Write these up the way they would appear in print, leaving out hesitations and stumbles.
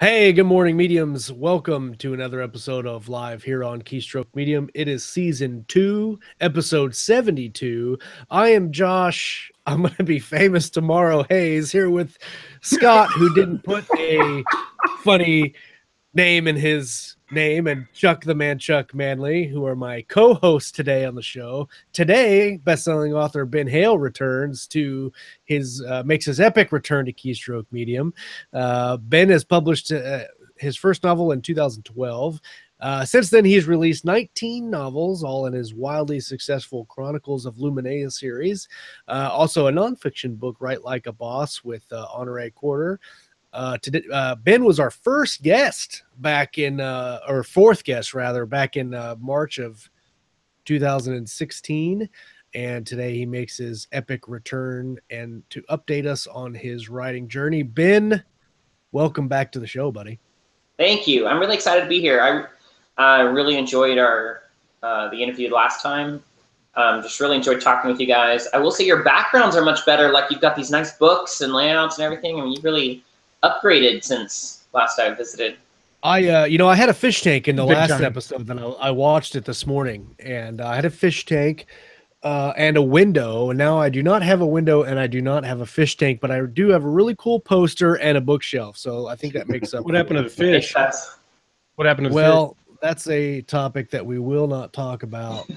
Hey, good morning, mediums. Welcome to another episode of Live here on Keystroke Medium. It is season 2, episode 72. I am Josh. I'm going to be famous tomorrow. Hayes here with Scott, who didn't put a funny name in his name, and Chuck the Man Chuck Manley, who are my co-hosts today on the show. Today, best-selling author Ben Hale returns to makes his epic return to Keystroke Medium. Ben has published his first novel in 2012. Since then, he's released 19 novels, all in his wildly successful Chronicles of Lumineia series. Also a nonfiction book, Write Like a Boss, with Honoree Corder. Today, Ben was our first guest back in, or fourth guest rather, back in March of 2016. And today he makes his epic return and to update us on his writing journey. Ben, welcome back to the show, buddy. Thank you. I'm really excited to be here. I really enjoyed the interview last time. Just really enjoyed talking with you guys. I will say your backgrounds are much better. Like, you've got these nice books and layouts and everything. I mean, you've really upgraded since last I visited. I had a fish tank in the last episode that I watched it this morning, and I had a fish tank and a window, and now I do not have a window and I do not have a fish tank, but I do have a really cool poster and a bookshelf. So I think that makes up. What happened to the fish? What happened to the fish? That's a topic that we will not talk about.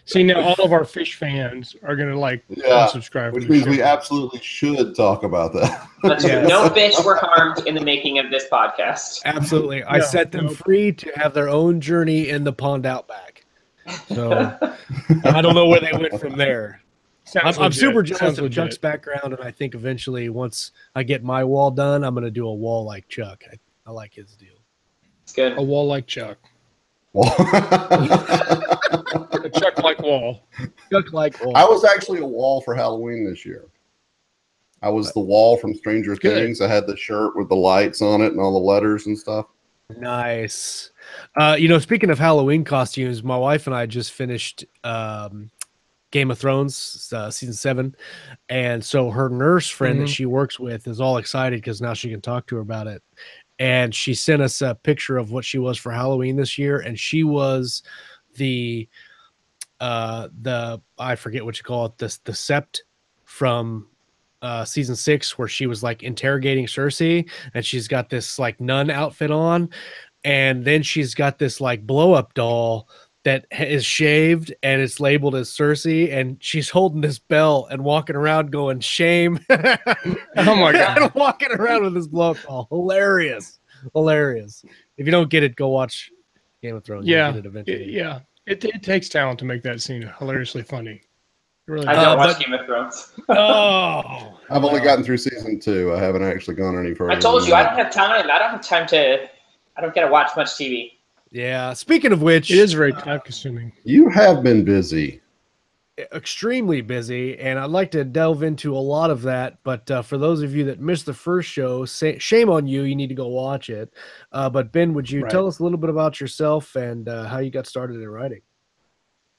See, now all of our fish fans are going to unsubscribe. Which means we absolutely should talk about that. Yes. No fish were harmed in the making of this podcast. Absolutely. I set them free to have their own journey in the pond outback. So I don't know where they went from there. I'm super jealous of Chuck's background, and I think eventually once I get my wall done, I'm going to do a wall like Chuck. I like his deal. It's good. A wall like Chuck. A Chuck like wall. Chuck like wall. I was actually a wall for Halloween this year. I was the wall from Stranger Things. I had the shirt with the lights on it and all the letters and stuff. Nice. Speaking of Halloween costumes, my wife and I just finished Game of Thrones season 7, and so her nurse friend that she works with is all excited because now she can talk to her about it. And she sent us a picture of what she was for Halloween this year, and she was the I forget what you call it, the Sept from season 6, where she was like interrogating Cersei, and she's got this like nun outfit on, and then she's got this like blow up doll that is shaved and it's labeled as Cersei, and she's holding this bell and walking around going shame. Oh my god. And walking around with this blow up doll. Hilarious. If you don't get it, go watch Game of Thrones. Yeah. You'll get it eventually. It takes talent to make that scene hilariously funny. Really I don't watch Game of Thrones. Oh. I've only gotten through season 2. I haven't actually gone any further. I told you I don't have time. I don't get to watch much TV. Yeah. Speaking of which, it is very time consuming. You have been busy. Extremely busy, and I'd like to delve into a lot of that. But for those of you that missed the first show, shame on you. You need to go watch it. But Ben, would you tell us a little bit about yourself and how you got started in writing?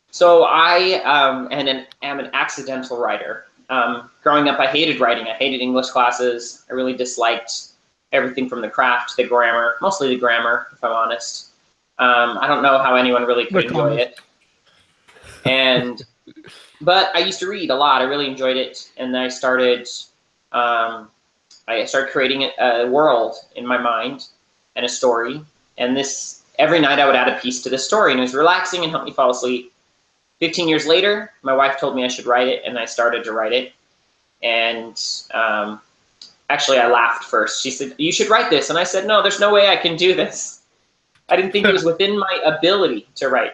So I am an accidental writer. Growing up, I hated writing. I hated English classes. I really disliked everything from the craft to the grammar, mostly the grammar, if I'm honest. I don't know how anyone really could enjoy it. But I used to read a lot. I really enjoyed it, and then I started creating a world in my mind and a story. And every night I would add a piece to the story, and it was relaxing and helped me fall asleep. 15 years later, my wife told me I should write it, and I started to write it. And actually, I laughed first. She said, "You should write this," and I said, "No, there's no way I can do this." I didn't think it was within my ability to write.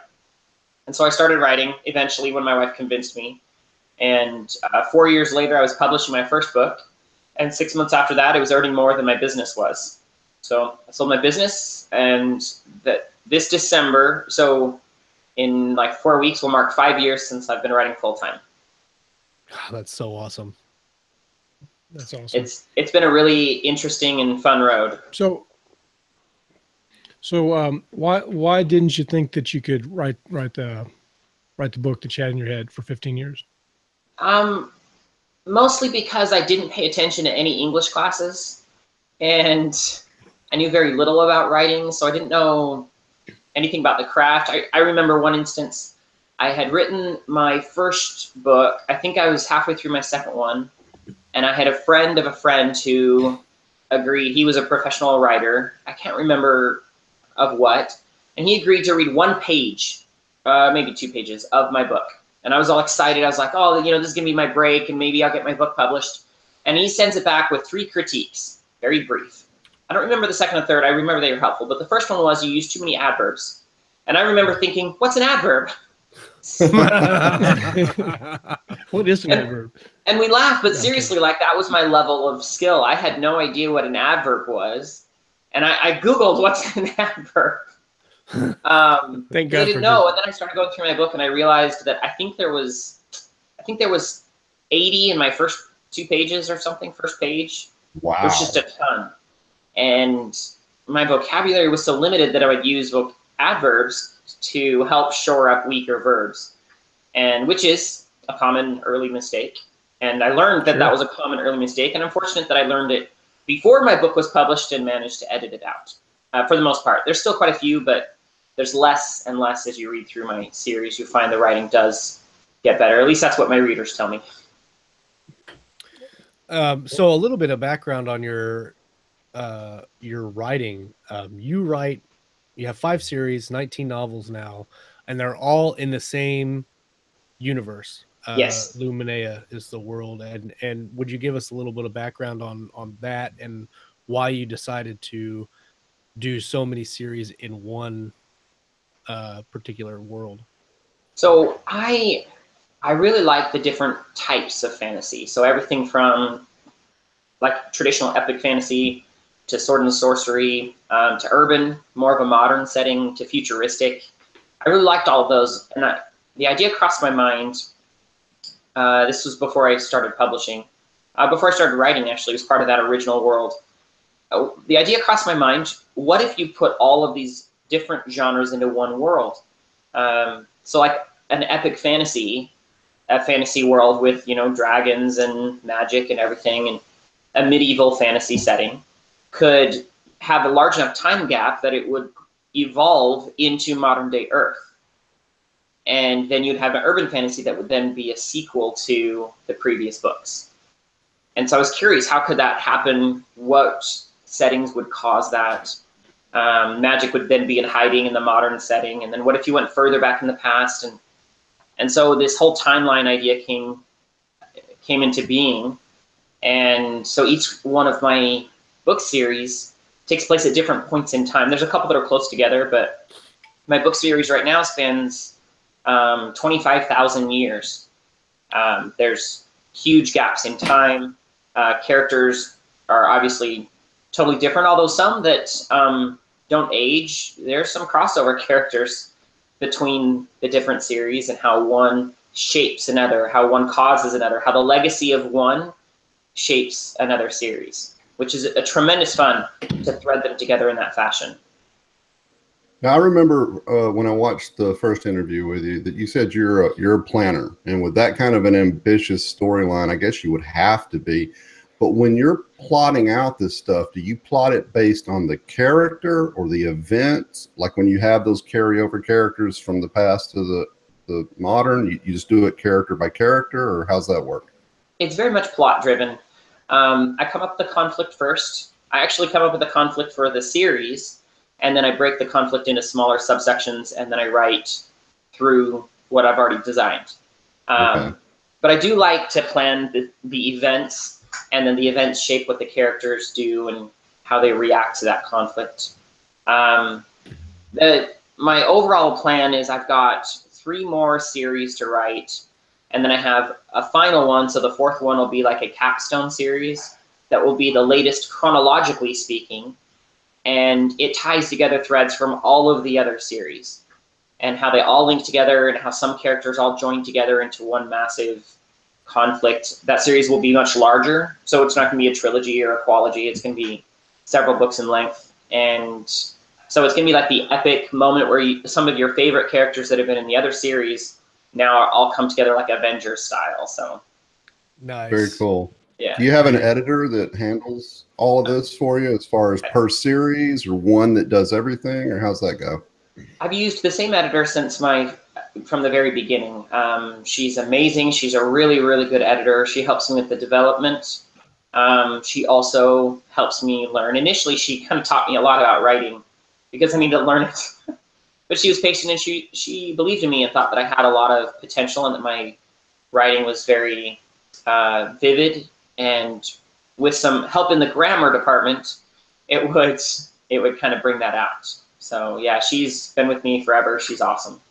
And so I started writing eventually when my wife convinced me. And 4 years later, I was publishing my first book. And 6 months after that, I was earning more than my business was. So I sold my business, and this December, so in like 4 weeks, will mark 5 years since I've been writing full time. God, that's so awesome. That's awesome. It's been a really interesting and fun road. So why didn't you think that you could write the book that you had in your head for 15 years? Mostly because I didn't pay attention to any English classes. and I knew very little about writing, so I didn't know anything about the craft. I remember one instance, I had written my first book. I think I was halfway through my second one, and I had a friend of a friend who agreed. He was a professional writer. I can't remember of what, and he agreed to read 1 page, maybe 2 pages of my book. And I was all excited. I was like, oh, you know, this is gonna be my break, and maybe I'll get my book published. And he sends it back with 3 critiques, very brief. I don't remember the second and third. I remember they were helpful, but the first one was you used too many adverbs. And I remember thinking, what's an adverb? What is an adverb? And we laughed, but seriously, like, that was my level of skill. I had no idea what an adverb was. And I Googled what's an adverb. Thank I God didn't know. And then I started going through my book, and I realized that I think there was 80 in my first 2 pages or something, first page. Wow. It was just a ton. And my vocabulary was so limited that I would use adverbs to help shore up weaker verbs, and which is a common early mistake. And I learned that that was a common early mistake, and I'm fortunate that I learned it before my book was published and managed to edit it out. For the most part, there's still quite a few, but there's less and less as you read through my series. You find the writing does get better. At least that's what my readers tell me. So a little bit of background on your writing. You have 5 series, 19 novels now, and they're all in the same universe. Yes. Lumineia is the world. And would you give us a little bit of background on that and why you decided to do so many series in one particular world? So I really like the different types of fantasy. So everything from like traditional epic fantasy to sword and sorcery, to urban, more of a modern setting, to futuristic. I really liked all of those. And the idea crossed my mind. This was before I started publishing. Before I started writing, actually, it was part of that original world. The idea crossed my mind, what if you put all of these different genres into one world? So like an epic fantasy, a fantasy world with, you know, dragons and magic and everything, and a medieval fantasy setting could have a large enough time gap that it would evolve into modern day Earth. And then you'd have an urban fantasy that would then be a sequel to the previous books. And so I was curious, how could that happen? What settings would cause that? Magic would then be in hiding in the modern setting. And then what if you went further back in the past? And so this whole timeline idea came into being. And so each one of my book series takes place at different points in time. There's a couple that are close together, but my book series right now spans 25,000 years. There's huge gaps in time. Characters are obviously totally different, although some that don't age. There's some crossover characters between the different series and how one shapes another, how one causes another, how the legacy of one shapes another series, which is a tremendous fun to thread them together in that fashion. Now, I remember when I watched the first interview with you that you said you're a planner, and with that kind of an ambitious storyline, I guess you would have to be. But when you're plotting out this stuff, do you plot it based on the character or the events? Like when you have those carryover characters from the past to the modern, you just do it character by character, or how's that work? It's very much plot driven. I come up with the conflict first. I actually come up with the conflict for the series, and then I break the conflict into smaller subsections, and then I write through what I've already designed. Okay. But I do like to plan the events, and then the events shape what the characters do and how they react to that conflict. My overall plan is I've got 3 more series to write, and then I have a final one, so the 4th one will be like a capstone series that will be the latest chronologically speaking, and it ties together threads from all of the other series and how they all link together and how some characters all join together into one massive conflict. That series will be much larger, so it's not going to be a trilogy or a qualogy. It's going to be several books in length, and so it's going to be like the epic moment where some of your favorite characters that have been in the other series now all come together like Avengers style. So nice. Very cool. Yeah. Do you have an editor that handles all of this for you as far as per series, or one that does everything, or how's that go? I've used the same editor from the very beginning. She's amazing. She's a really, really good editor. She helps me with the development. She also helps me learn. Initially, she kind of taught me a lot about writing because I need to learn it. But she was patient, and she believed in me and thought that I had a lot of potential and that my writing was very vivid. And with some help in the grammar department, it would kind of bring that out. So yeah, she's been with me forever. She's awesome.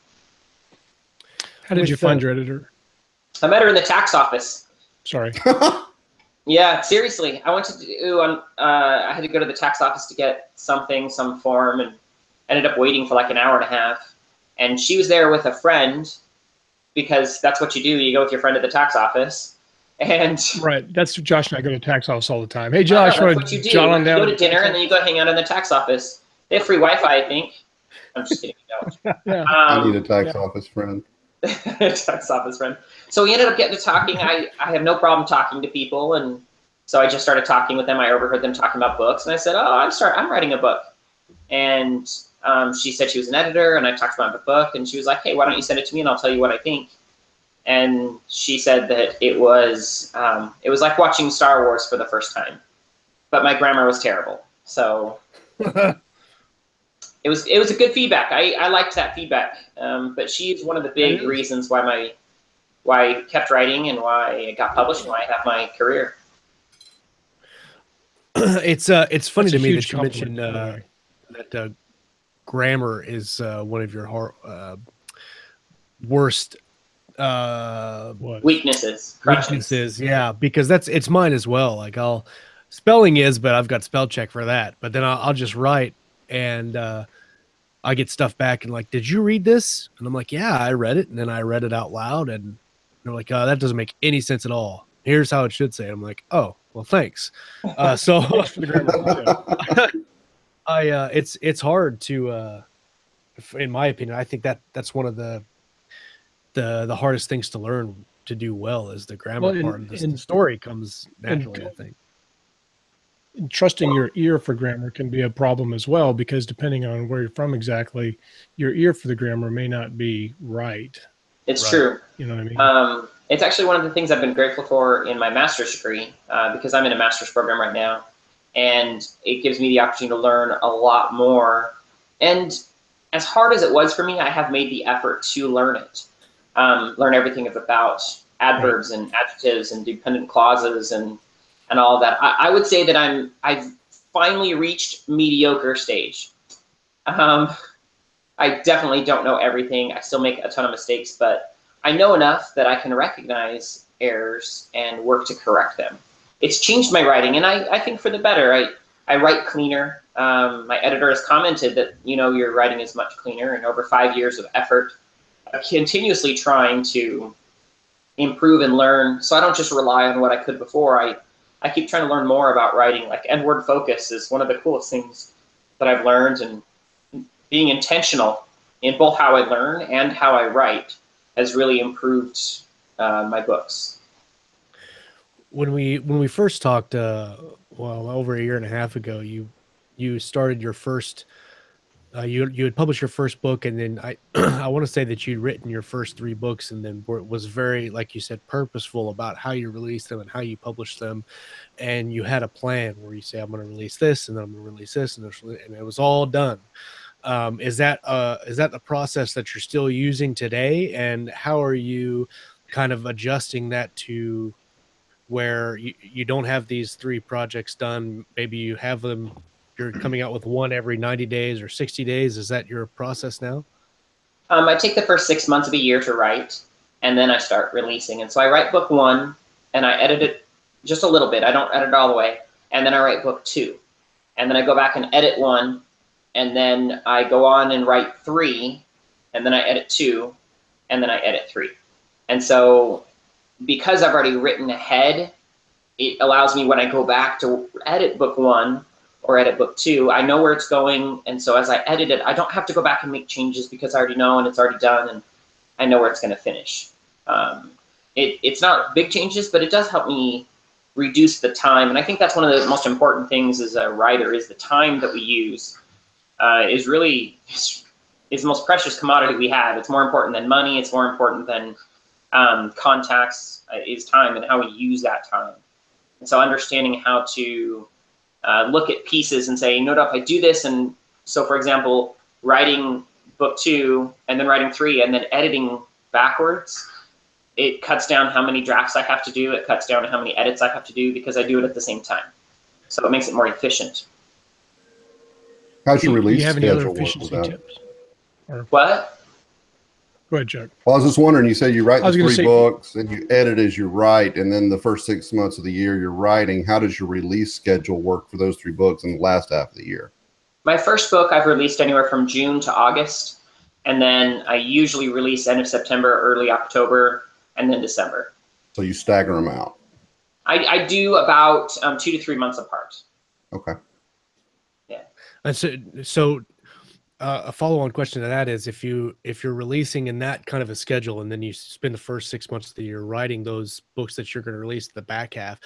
How did you find your editor? I met her in the tax office. Sorry. Yeah, seriously. I had to go to the tax office to get some form, and ended up waiting for like an hour and a half. And she was there with a friend, because that's what you do. You go with your friend at the tax office. And right, that's Josh and I go to the tax office all the time. Hey, Josh, that's what you do. You go to dinner and then you go hang out in the tax office. They have free Wi-Fi, I think. I'm just kidding. No. Yeah. I need a tax office friend. Tax office friend. So we ended up getting to talking. I have no problem talking to people, and so I just started talking with them. I overheard them talking about books, and I said, "Oh, I'm writing a book." And she said she was an editor, and I talked about the book, and she was like, "Hey, why don't you send it to me, and I'll tell you what I think." And she said that it was like watching Star Wars for the first time, but my grammar was terrible. So it was a good feedback. I liked that feedback. But she's one of the big reasons why I kept writing and why I got published and why I have my career. It's funny to me that you compliment. mentioned that grammar is one of your worst weaknesses. Yeah, because it's mine as well. Like spelling is, but I've got spell check for that. But then I'll just write, and I get stuff back and like, did you read this? And I'm like, yeah, I read it. And then I read it out loud, and they're like, oh, that doesn't make any sense at all. Here's how it should say. I'm like, oh, well, thanks. So for the grammar, it's hard to, in my opinion, I think that's one of the hardest things to learn to do well is the grammar part. And the story comes naturally, I think. Trusting your ear for grammar can be a problem as well, because depending on where you're from exactly, your ear for the grammar may not be right. It's true. You know what I mean? It's actually one of the things I've been grateful for in my master's degree, because I'm in a master's program right now, and it gives me the opportunity to learn a lot more. And as hard as it was for me, I have made the effort to learn it. Learn everything about adverbs and adjectives and dependent clauses and all of that. I would say that I've finally reached mediocre stage. I definitely don't know everything. I still make a ton of mistakes, but I know enough that I can recognize errors and work to correct them. It's changed my writing, and I think for the better. I write cleaner. My editor has commented that, your writing is much cleaner, and over 5 years of effort, continuously trying to improve and learn, so I don't just rely on what I could before. I keep trying to learn more about writing. Like end-word focus is one of the coolest things that I've learned, and being intentional in both how I learn and how I write has really improved my books. When we first talked, over a year and a half ago, you started your first. You had published your first book, and then I want to say that you'd written your first 3 books, and then was very, like you said, purposeful about how you released them and how you published them, and you had a plan where you say, I'm going to release this, and then I'm going to release this, and it was all done. Is that the process that you're still using today, and how are you kind of adjusting that to where you don't have these 3 projects done? Maybe you have them. You're coming out with one every 90 days or 60 days. Is that your process now? I take the first 6 months of a year to write, and then I start releasing. And so I write book 1, and I edit it just a little bit. I don't edit it all the way. And then I write book 2. And then I go back and edit 1, and then I go on and write 3, and then I edit 2, and then I edit 3. And so because I've already written ahead, it allows me, when I go back to edit book 1, or edit book 2, I know where it's going, and so as I edit it, I don't have to go back and make changes because I already know and it's already done, and I know where it's going to finish. It's not big changes, but it does help me reduce the time. And I think that's one of the most important things as a writer, is the time that we use is really is the most precious commodity we have. It's more important than money. It's more important than contacts, is time, and how we use that time. And so understanding how to look at pieces and say, you know what, if I do this, and so for example, writing book 2 and then writing 3 and then editing backwards, it cuts down how many drafts I have to do. It cuts down how many edits I have to do because I do it at the same time. So it makes it more efficient. How's your release Do you have any other schedule work with efficiency that? tips? Or, What? go ahead, Chuck. Well, I was just wondering, you say you write I was the gonna 3 say- books and you edit as you write, and then the first 6 months of the year you're writing. How does your release schedule work for those 3 books in the last half of the year? My first book I've released anywhere from June to August, and then I usually release end of September, early October, and then December. So you stagger them out. I do about 2 to 3 months apart. Okay. Yeah. And so a follow-on question to that is, if you're releasing in that kind of a schedule, and then you spend the first 6 months of the year writing those books that you're going to release the back half,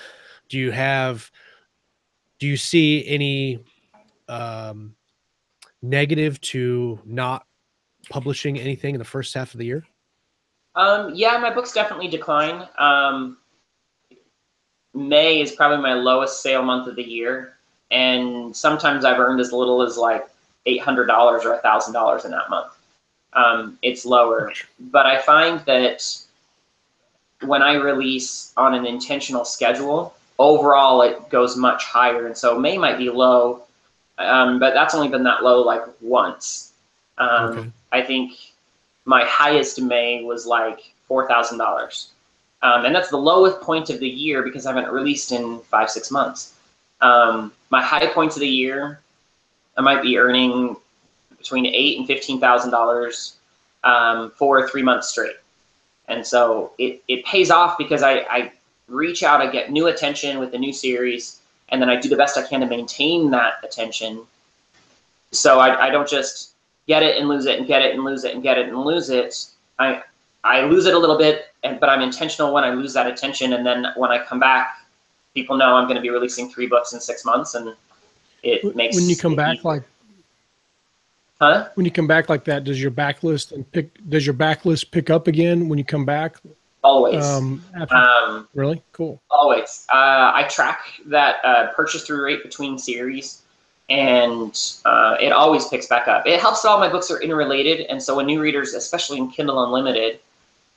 do you see any negative to not publishing anything in the first half of the year? Yeah, my books definitely decline. May is probably my lowest sale month of the year, and sometimes I've earned as little as like $800 or $1,000 in that month. It's lower, but I find that when I release on an intentional schedule, overall it goes much higher. And so May might be low, but that's only been that low like once. Okay. I think my highest May was like $4,000. And that's the lowest point of the year because I haven't released in 5-6 months. My high points of the year, I might be earning between $8,000 and $15,000 for 3 months straight. And so it pays off because I reach out, I get new attention with the new series, and then I do the best I can to maintain that attention. So I don't just get it and lose it and get it and lose it and get it and lose it. I lose it a little bit, but I'm intentional when I lose that attention. And then when I come back, people know I'm going to be releasing 3 books in 6 months, and it makes when you come it back easier. like Huh? when you come back like that, does your backlist pick up again when you come back? Always. Really? Cool. Always. I track that purchase through rate between series, and it always picks back up. It helps that all my books are interrelated, and so when new readers, especially in Kindle Unlimited,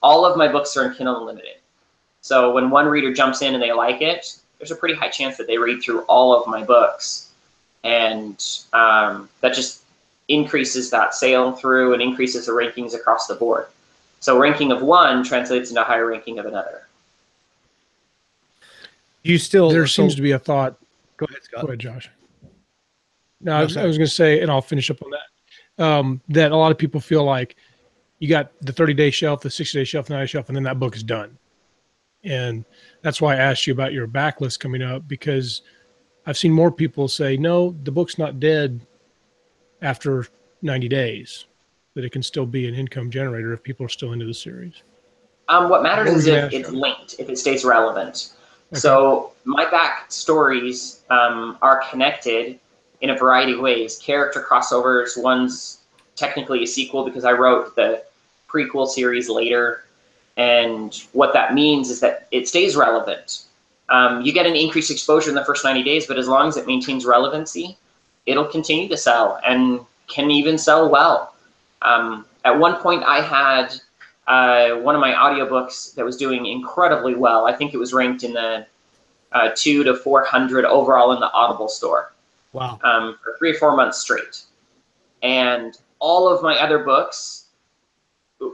all of my books are in Kindle Unlimited. So when one reader jumps in and they like it, there's a pretty high chance that they read through all of my books, and that just increases that sale through and increases the rankings across the board. So ranking of one translates into a higher ranking of another. There seems to be a thought. Go ahead, Scott. Go ahead, Josh. No, I was going to say, and I'll finish up on that, that a lot of people feel like you got the 30-day shelf, the 60-day shelf, the 90-day shelf, and then that book is done. And that's why I asked you about your backlist coming up, because I've seen more people say, no, the book's not dead after 90 days, that it can still be an income generator if people are still into the series. What matters is if it's linked, if it stays relevant. Okay. So my back stories are connected in a variety of ways. Character crossovers, one's technically a sequel because I wrote the prequel series later. And what that means is that it stays relevant. You get an increased exposure in the first 90 days, but as long as it maintains relevancy, it'll continue to sell and can even sell well. At one point I had one of my audiobooks that was doing incredibly well. I think it was ranked in the 200 to 400 overall in the Audible store. Wow. For 3 or 4 months straight. And all of my other books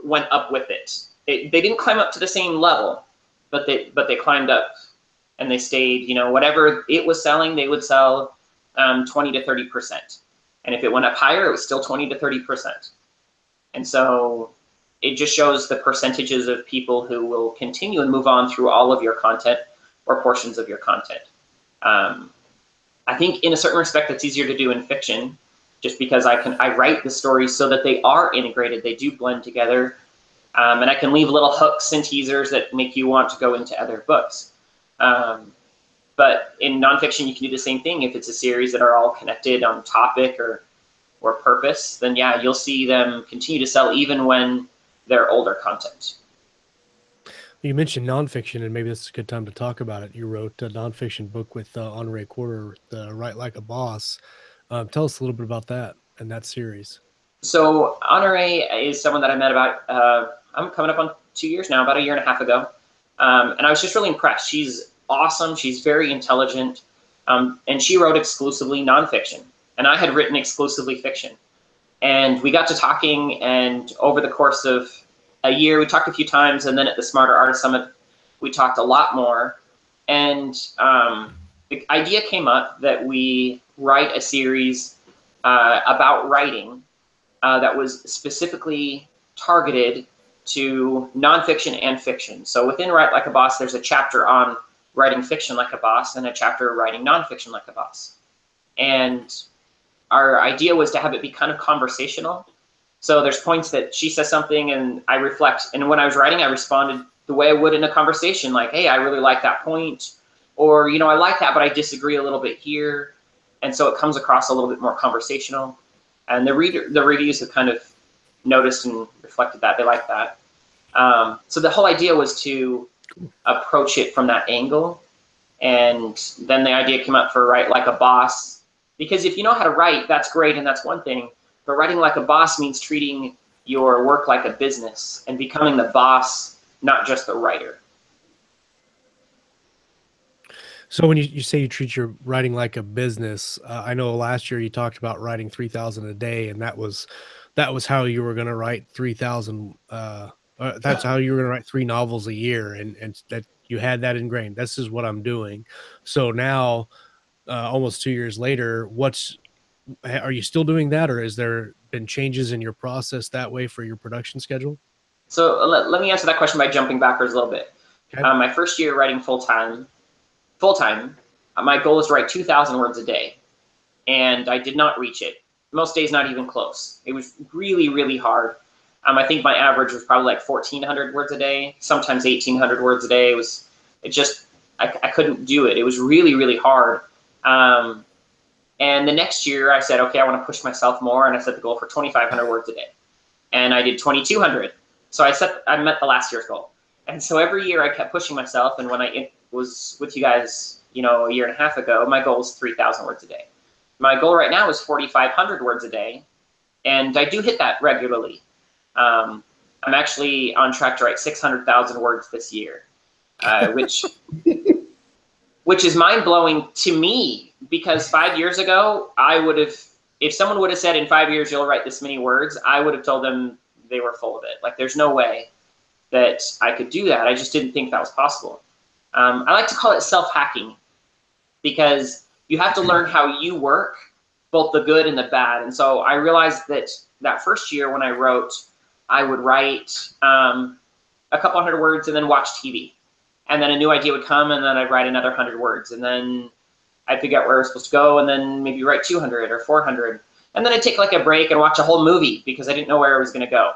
went up with it. They didn't climb up to the same level, but they climbed up, and they stayed, you know, whatever it was selling, they would sell 20 to 30%. And if it went up higher, it was still 20 to 30%. And so it just shows the percentages of people who will continue and move on through all of your content or portions of your content. I think in a certain respect, it's easier to do in fiction, just because I write the stories so that they are integrated, they do blend together, and I can leave little hooks and teasers that make you want to go into other books. But in nonfiction, you can do the same thing. If it's a series that are all connected on topic or purpose, then yeah, you'll see them continue to sell even when they're older content. You mentioned nonfiction, and maybe this is a good time to talk about it. You wrote a nonfiction book with Honoree Corder, the Write Like a Boss. Tell us a little bit about that and that series. So Honoree is someone that I met about, I'm coming up on 2 years now, about a year and a half ago. And I was just really impressed. She's awesome. She's very intelligent. And she wrote exclusively nonfiction. And I had written exclusively fiction. And we got to talking, and over the course of a year, we talked a few times, and then at the Smarter Artist Summit, we talked a lot more. And the idea came up that we write a series about writing that was specifically targeted to nonfiction and fiction. So within Write Like a Boss, there's a chapter on writing fiction like a boss and a chapter writing nonfiction like a boss. And our idea was to have it be kind of conversational. So there's points that she says something and I reflect. And when I was writing, I responded the way I would in a conversation, like, hey, I really like that point. Or, you know, I like that, but I disagree a little bit here. And so it comes across a little bit more conversational. And the reviews have kind of noticed and reflected that. They like that. So the whole idea was to approach it from that angle. And then the idea came up for Write Like a Boss. Because if you know how to write, that's great, and that's one thing. But writing like a boss means treating your work like a business and becoming the boss, not just the writer. So when you say you treat your writing like a business, I know last year you talked about writing 3,000 a day, and that was how you were going to write 3,000. That's how you were going to write 3 novels a year, and that you had that ingrained. This is what I'm doing. So now, almost 2 years later, are you still doing that, or has there been changes in your process that way for your production schedule? So let me answer that question by jumping backwards a little bit. Okay. My first year writing full-time, my goal was to write 2,000 words a day, and I did not reach it. Most days, not even close. It was really, really hard. I think my average was probably like 1,400 words a day, sometimes 1,800 words a day. I couldn't do it. It was really, really hard. And the next year I said, okay, I want to push myself more. And I set the goal for 2,500 words a day. And I did 2,200. So I met the last year's goal. And so every year I kept pushing myself. And when I was with you guys, you know, a year and a half ago, my goal was 3,000 words a day. My goal right now is 4,500 words a day. And I do hit that regularly. I'm actually on track to write 600,000 words this year, which is mind-blowing to me, because 5 years ago, if someone would have said in 5 years you'll write this many words, I would have told them they were full of it. Like, there's no way that I could do that. I just didn't think that was possible. I like to call it self-hacking, because you have to learn how you work, both the good and the bad. And so I realized that first year when I wrote, I would write a couple hundred words and then watch TV. And then a new idea would come, and then I'd write another 100 words. And then I'd figure out where I was supposed to go, and then maybe write 200 or 400. And then I'd take like a break and watch a whole movie because I didn't know where I was going to go.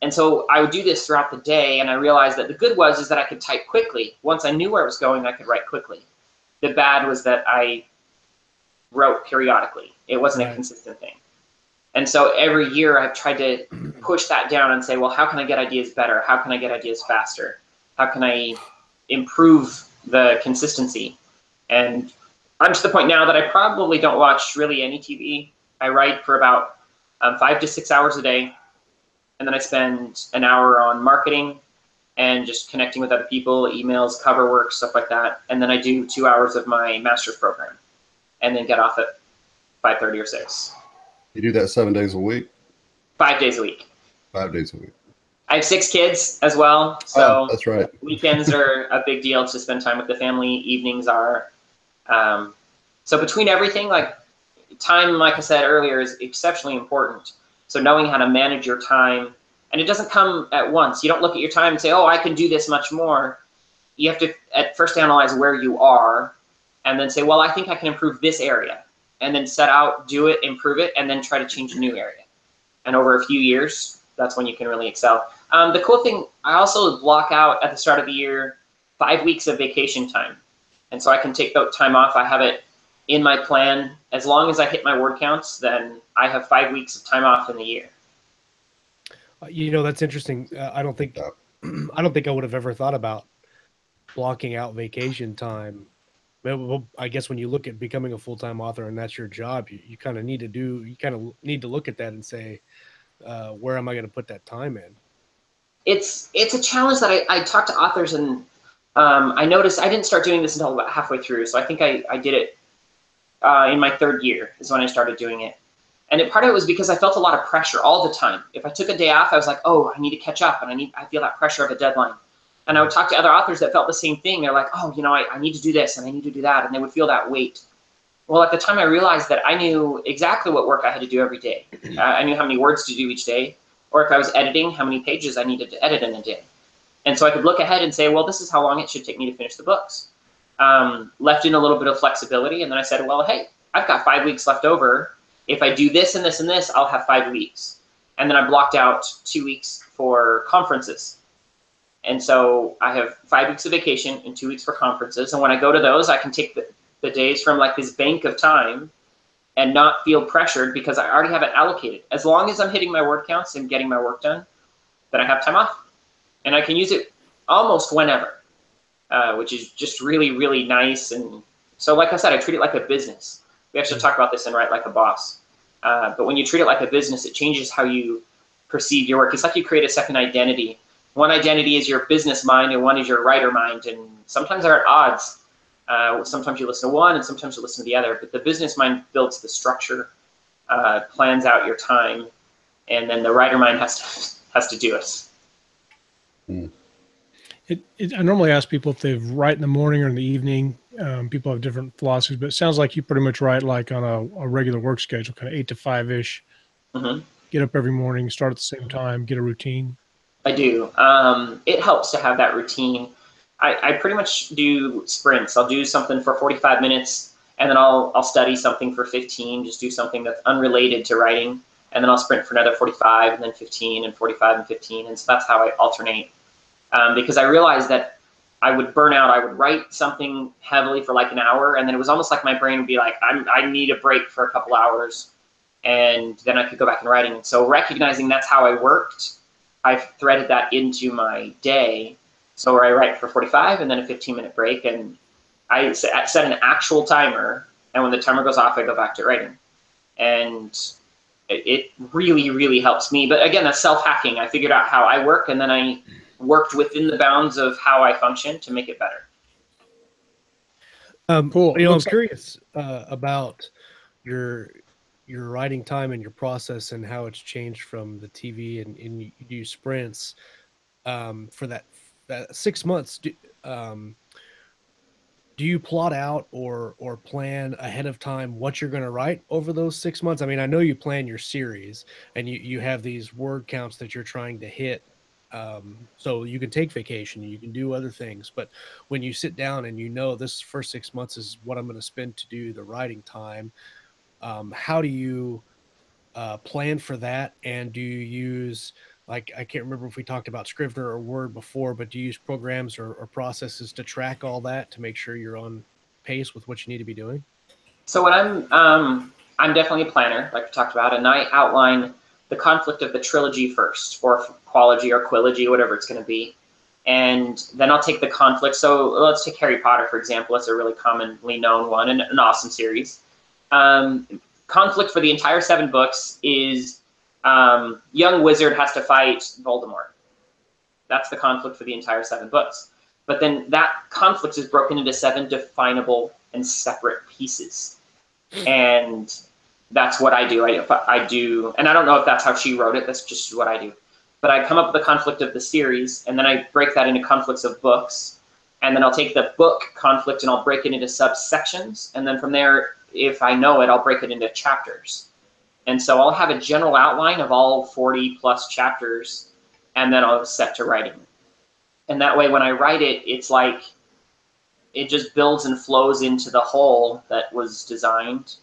And so I would do this throughout the day, and I realized that the good is that I could type quickly. Once I knew where I was going, I could write quickly. The bad was that I wrote periodically. It wasn't a consistent thing. And so every year I've tried to push that down and say, well, how can I get ideas better? How can I get ideas faster? How can I improve the consistency? And I'm to the point now that I probably don't watch really any TV. I write for about 5 to 6 hours a day. And then I spend an hour on marketing and just connecting with other people, emails, cover work, stuff like that. And then I do 2 hours of my master's program and then get off at 5:30 or 6. You do that 7 days a week? 5 days a week. 5 days a week. I have 6 kids as well. So that's right. Weekends are a big deal to spend time with the family. Evenings are. So between everything, like time, like I said earlier, is exceptionally important. So knowing how to manage your time, and it doesn't come at once. You don't look at your time and say, oh, I can do this much more. You have to at first analyze where you are and then say, well, I think I can improve this area. And then set out, do it, improve it, and then try to change a new area. And over a few years, that's when you can really excel. The cool thing, I also block out at the start of the year 5 weeks of vacation time. And so I can take that time off. I have it in my plan. As long as I hit my word counts, then I have 5 weeks of time off in the year. You know, that's interesting. I don't think I would have ever thought about blocking out vacation time. Well, I guess when you look at becoming a full-time author and that's your job, you kind of need to look at that and say, where am I going to put that time in? It's a challenge that I talk to authors, and I noticed I didn't start doing this until about halfway through. So I think I did it in my 3rd year is when I started doing it. And part of it was because I felt a lot of pressure all the time. If I took a day off, I was like, oh, I need to catch up, and I feel that pressure of a deadline. And I would talk to other authors that felt the same thing. They're like, oh, you know, I need to do this and I need to do that. And they would feel that weight. Well, at the time I realized that I knew exactly what work I had to do every day. I knew how many words to do each day, or if I was editing, how many pages I needed to edit in a day. And so I could look ahead and say, well, this is how long it should take me to finish the books. Left in a little bit of flexibility. And then I said, well, hey, I've got 5 weeks left over. If I do this and this and this, I'll have 5 weeks. And then I blocked out 2 weeks for conferences. And so I have 5 weeks of vacation and 2 weeks for conferences. And when I go to those, I can take the days from like this bank of time and not feel pressured because I already have it allocated. As long as I'm hitting my word counts and getting my work done, then I have time off. And I can use it almost whenever, which is just really, really nice. And so like I said, I treat it like a business. We actually talk about this in Write Like a Boss. But when you treat it like a business, it changes how you perceive your work. It's like you create a second identity. One identity is your business mind and one is your writer mind. And sometimes they're at odds. Sometimes you listen to one and sometimes you listen to the other. But the business mind builds the structure, plans out your time, and then the writer mind has to do it. I normally ask people if they write in the morning or in the evening. People have different philosophies, but it sounds like you pretty much write like on a regular work schedule, kind of 8 to 5-ish. Mm-hmm. Get up every morning, start at the same time, get a routine. I do. It helps to have that routine. I pretty much do sprints. I'll do something for 45 minutes, and then I'll study something for 15, just do something that's unrelated to writing, and then I'll sprint for another 45, and then 15, and 45, and 15, and so that's how I alternate. Because I realized that I would burn out. I would write something heavily for like an hour, and then it was almost like my brain would be like, I need a break for a couple hours, and then I could go back and writing. And so recognizing that's how I worked, I've threaded that into my day. So where I write for 45 and then a 15-minute break, and I set an actual timer, and when the timer goes off, I go back to writing. And it really, really helps me. But again, that's self-hacking. I figured out how I work, and then I worked within the bounds of how I function to make it better. Cool. You know, I'm curious about your writing time and your process and how it's changed from the TV and you do sprints for that 6 months. Do you plot out or plan ahead of time what you're going to write over those 6 months? I mean, I know you plan your series and you have these word counts that you're trying to hit. So you can take vacation, you can do other things, but when you sit down and you know this first 6 months is what I'm going to spend to do the writing time, how do you plan for that? And do you use, like, I can't remember if we talked about Scrivener or Word before, but do you use programs or processes to track all that to make sure you're on pace with what you need to be doing? So what I'm definitely a planner, like we talked about, and I outline the conflict of the trilogy first, or qualogy or quilogy, whatever it's going to be. And then I'll take the conflict. So let's take Harry Potter, for example. It's a really commonly known one and an awesome series. Conflict for the entire 7 books is young wizard has to fight Voldemort. That's the conflict for the entire 7 books. But then that conflict is broken into 7 definable and separate pieces. And that's what I do. I do, and I don't know if that's how she wrote it. That's just what I do. But I come up with the conflict of the series, and then I break that into conflicts of books. And then I'll take the book conflict and I'll break it into subsections. And then from there, if I know it, I'll break it into chapters. And so I'll have a general outline of all 40 plus chapters, and then I'll set to writing. And that way, when I write it, it's like it just builds and flows into the whole that was designed.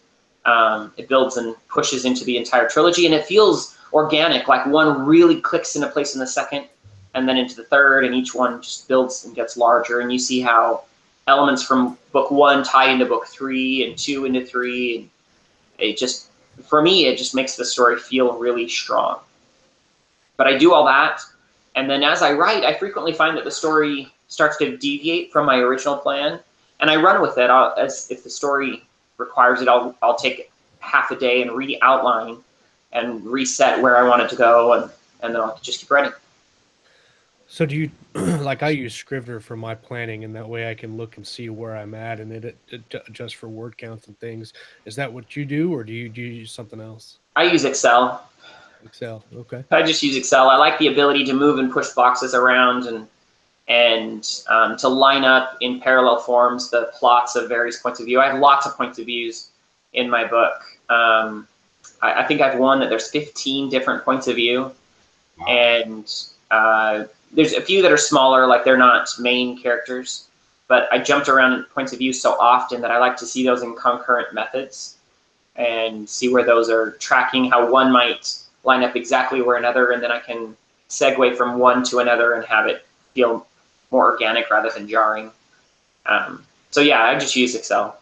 It builds and pushes into the entire trilogy, and it feels organic, like one really clicks into place in the second, and then into the third, and each one just builds and gets larger, and you see how elements from book 1 tie into book 3 and 2 into 3. And it just, for me, it just makes the story feel really strong. But I do all that, and then as I write, I frequently find that the story starts to deviate from my original plan, and I run with it. As if the story requires it, I'll take half a day and re-outline and reset where I want it to go, and then I'll just keep writing. So do you, like I use Scrivener for my planning, and that way I can look and see where I'm at, and it adjusts for word counts and things. Is that what you do, or do you use something else? I use Excel. Excel, okay. I just use Excel. I like the ability to move and push boxes around and to line up in parallel forms the plots of various points of view. I have lots of points of views in my book. I think I've won that there's 15 different points of view. Wow. And there's a few that are smaller, like they're not main characters, but I jumped around in points of view so often that I like to see those in concurrent methods and see where those are tracking, how one might line up exactly where another, and then I can segue from one to another and have it feel more organic rather than jarring. So yeah, I just use Excel.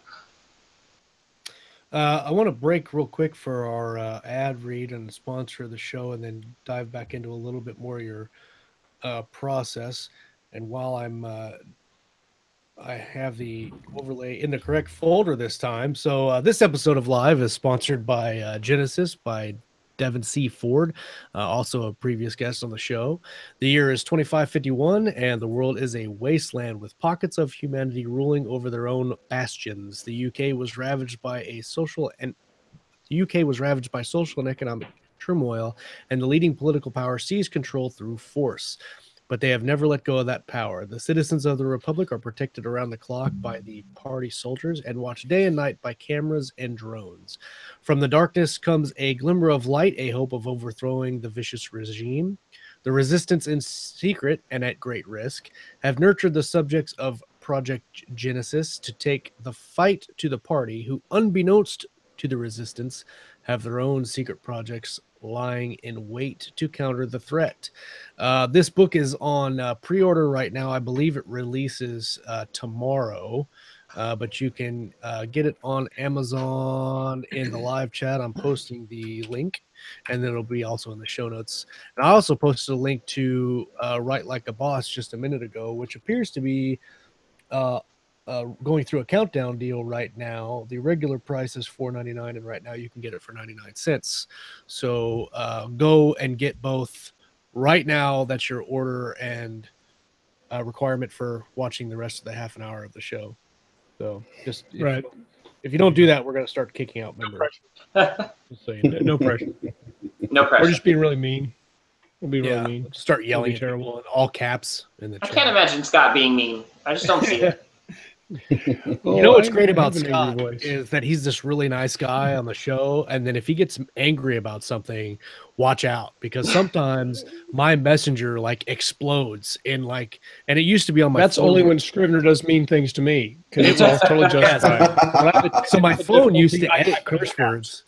I want to break real quick for our ad read and sponsor of the show, and then dive back into a little bit more of your process. And while I have the overlay in the correct folder this time. So this episode of Live is sponsored by Genesis by Devin C. Ford, also a previous guest on the show. The year is 2551, and the world is a wasteland with pockets of humanity ruling over their own bastions. The UK was ravaged by social and economic turmoil, and the leading political power seized control through force. But they have never let go of that power. The citizens of the Republic are protected around the clock by the party soldiers and watched day and night by cameras and drones. From the darkness comes a glimmer of light, a hope of overthrowing the vicious regime. The resistance, in secret and at great risk, have nurtured the subjects of Project Genesis to take the fight to the party, who, unbeknownst to the resistance, have their own secret projects lying in wait to counter the threat. This book is on pre-order right now. I believe it releases tomorrow, but you can get it on Amazon in the live chat. I'm posting the link, and then it'll be also in the show notes. And I also posted a link to Write Like a Boss just a minute ago, which appears to be going through a countdown deal right now. The regular price is $4.99, and right now you can get it for 99 cents. So go and get both right now. That's your order and requirement for watching the rest of the half an hour of the show. So just if you don't do that, we're going to start kicking out members. So no pressure. No pressure. We're just being really mean. We'll be really mean. Start yelling at people in all caps in the chat. I can't imagine Scott being mean. I just don't see it. You know what's great about Scott is that he's this really nice guy on the show, and then if he gets angry about something, watch out, because sometimes my messenger like explodes in like, and it used to be on my That's phone. only when Scrivener does mean things to me, because it's all totally justified. So my phone used to edit curse words,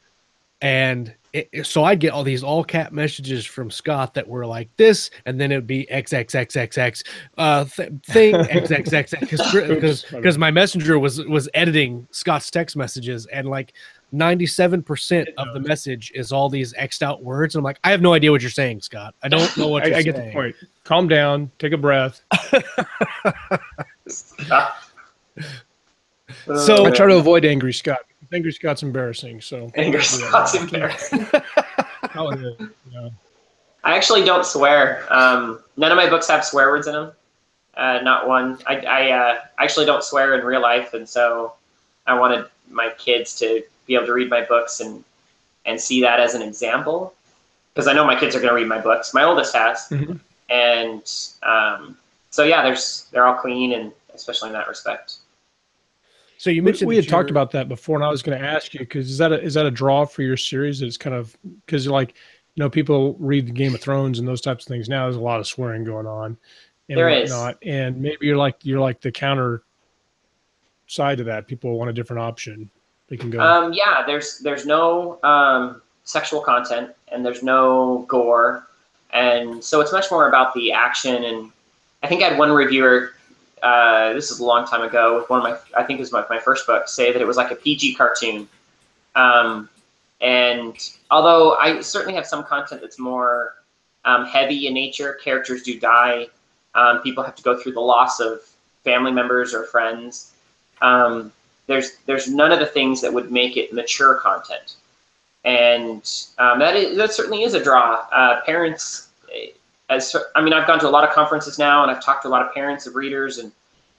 and so I'd get all these all cap messages from Scott that were like this, and then it'd be XXXXX thing XXXX, because my messenger was editing Scott's text messages, and like 97% of the message is all these X'd out words. And I'm like, I have no idea what you're saying, Scott. I don't know what you're saying. I get the point. Calm down. Take a breath. So I try to avoid angry Scott. Angry Scott's embarrassing. So angry Scott's embarrassing. Yeah. I actually don't swear. None of my books have swear words in them. Not one. I actually don't swear in real life, and so I wanted my kids to be able to read my books and see that as an example, because I know my kids are going to read my books. My oldest has, and so yeah, they're all clean, and especially in that respect. So you mentioned we had talked about that before, and I was going to ask you, because is that a draw for your series? It's kind of because like, you know, people read the Game of Thrones and those types of things now. There's a lot of swearing going on, and there whatnot. And maybe you're like the counter side to that. People want a different option. They can go. Yeah, there's no sexual content, and there's no gore, and so it's much more about the action. And I think I had one reviewer this is a long time ago, with one of my, I think it was my first book, say that it was like a PG cartoon. And although I certainly have some content that's more heavy in nature, characters do die, people have to go through the loss of family members or friends. There's none of the things that would make it mature content. And that certainly is a draw. Parents, I mean, I've gone to a lot of conferences now, and I've talked to a lot of parents of readers, and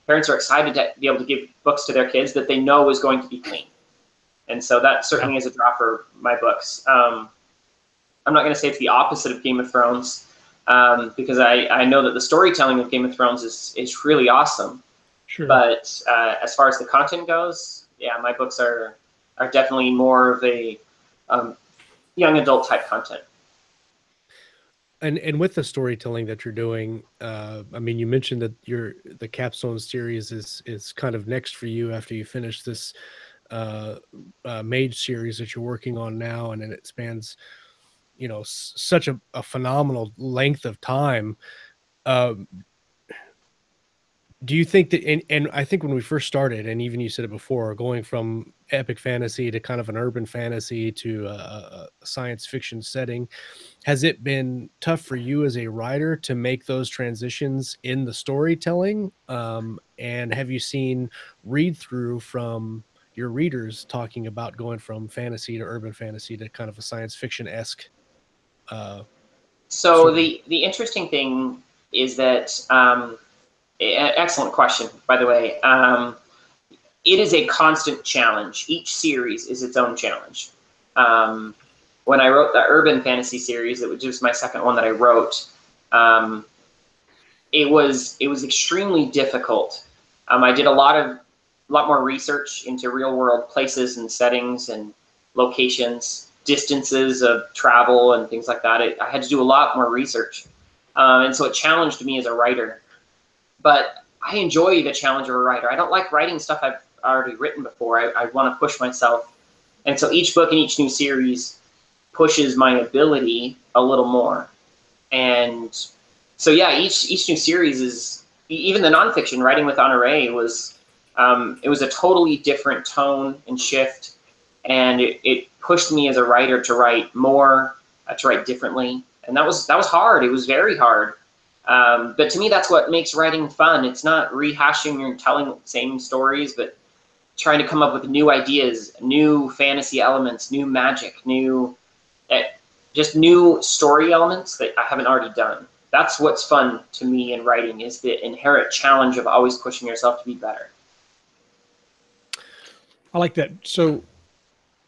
parents are excited to be able to give books to their kids that they know is going to be clean. And so that certainly is a draw for my books. I'm not going to say it's the opposite of Game of Thrones, because I know that the storytelling of Game of Thrones is really awesome. Sure. But as far as the content goes, yeah, my books are definitely more of a young adult type content. And with the storytelling that you're doing, I mean, you mentioned that the Capstone series is kind of next for you after you finish this Mage series that you're working on now, and then it spans, you know, such a phenomenal length of time. Do you think that, and I think when we first started, and even you said it before, going from epic fantasy to kind of an urban fantasy to a science fiction setting, has it been tough for you as a writer to make those transitions in the storytelling? And have you seen read through from your readers talking about going from fantasy to urban fantasy to kind of a science fiction-esque? So the interesting thing is that, excellent question, by the way. It is a constant challenge. Each series is its own challenge. When I wrote the urban fantasy series, it was just my second one that I wrote. It was extremely difficult. I did a lot more research into real world places and settings and locations, distances of travel and things like that. I had to do a lot more research. And so it challenged me as a writer. But I enjoy the challenge of a writer. I don't like writing stuff I've already written before. I want to push myself. And so each book and each new series pushes my ability a little more. And so yeah, each new series is, even the nonfiction, writing with Honoree was, it was a totally different tone and shift. And it pushed me as a writer to write more, to write differently. And that was hard. It was very hard. But to me, that's what makes writing fun. It's not rehashing or telling the same stories, but trying to come up with new ideas, new fantasy elements, new magic, just new story elements that I haven't already done. That's what's fun to me in writing, is the inherent challenge of always pushing yourself to be better. I like that. So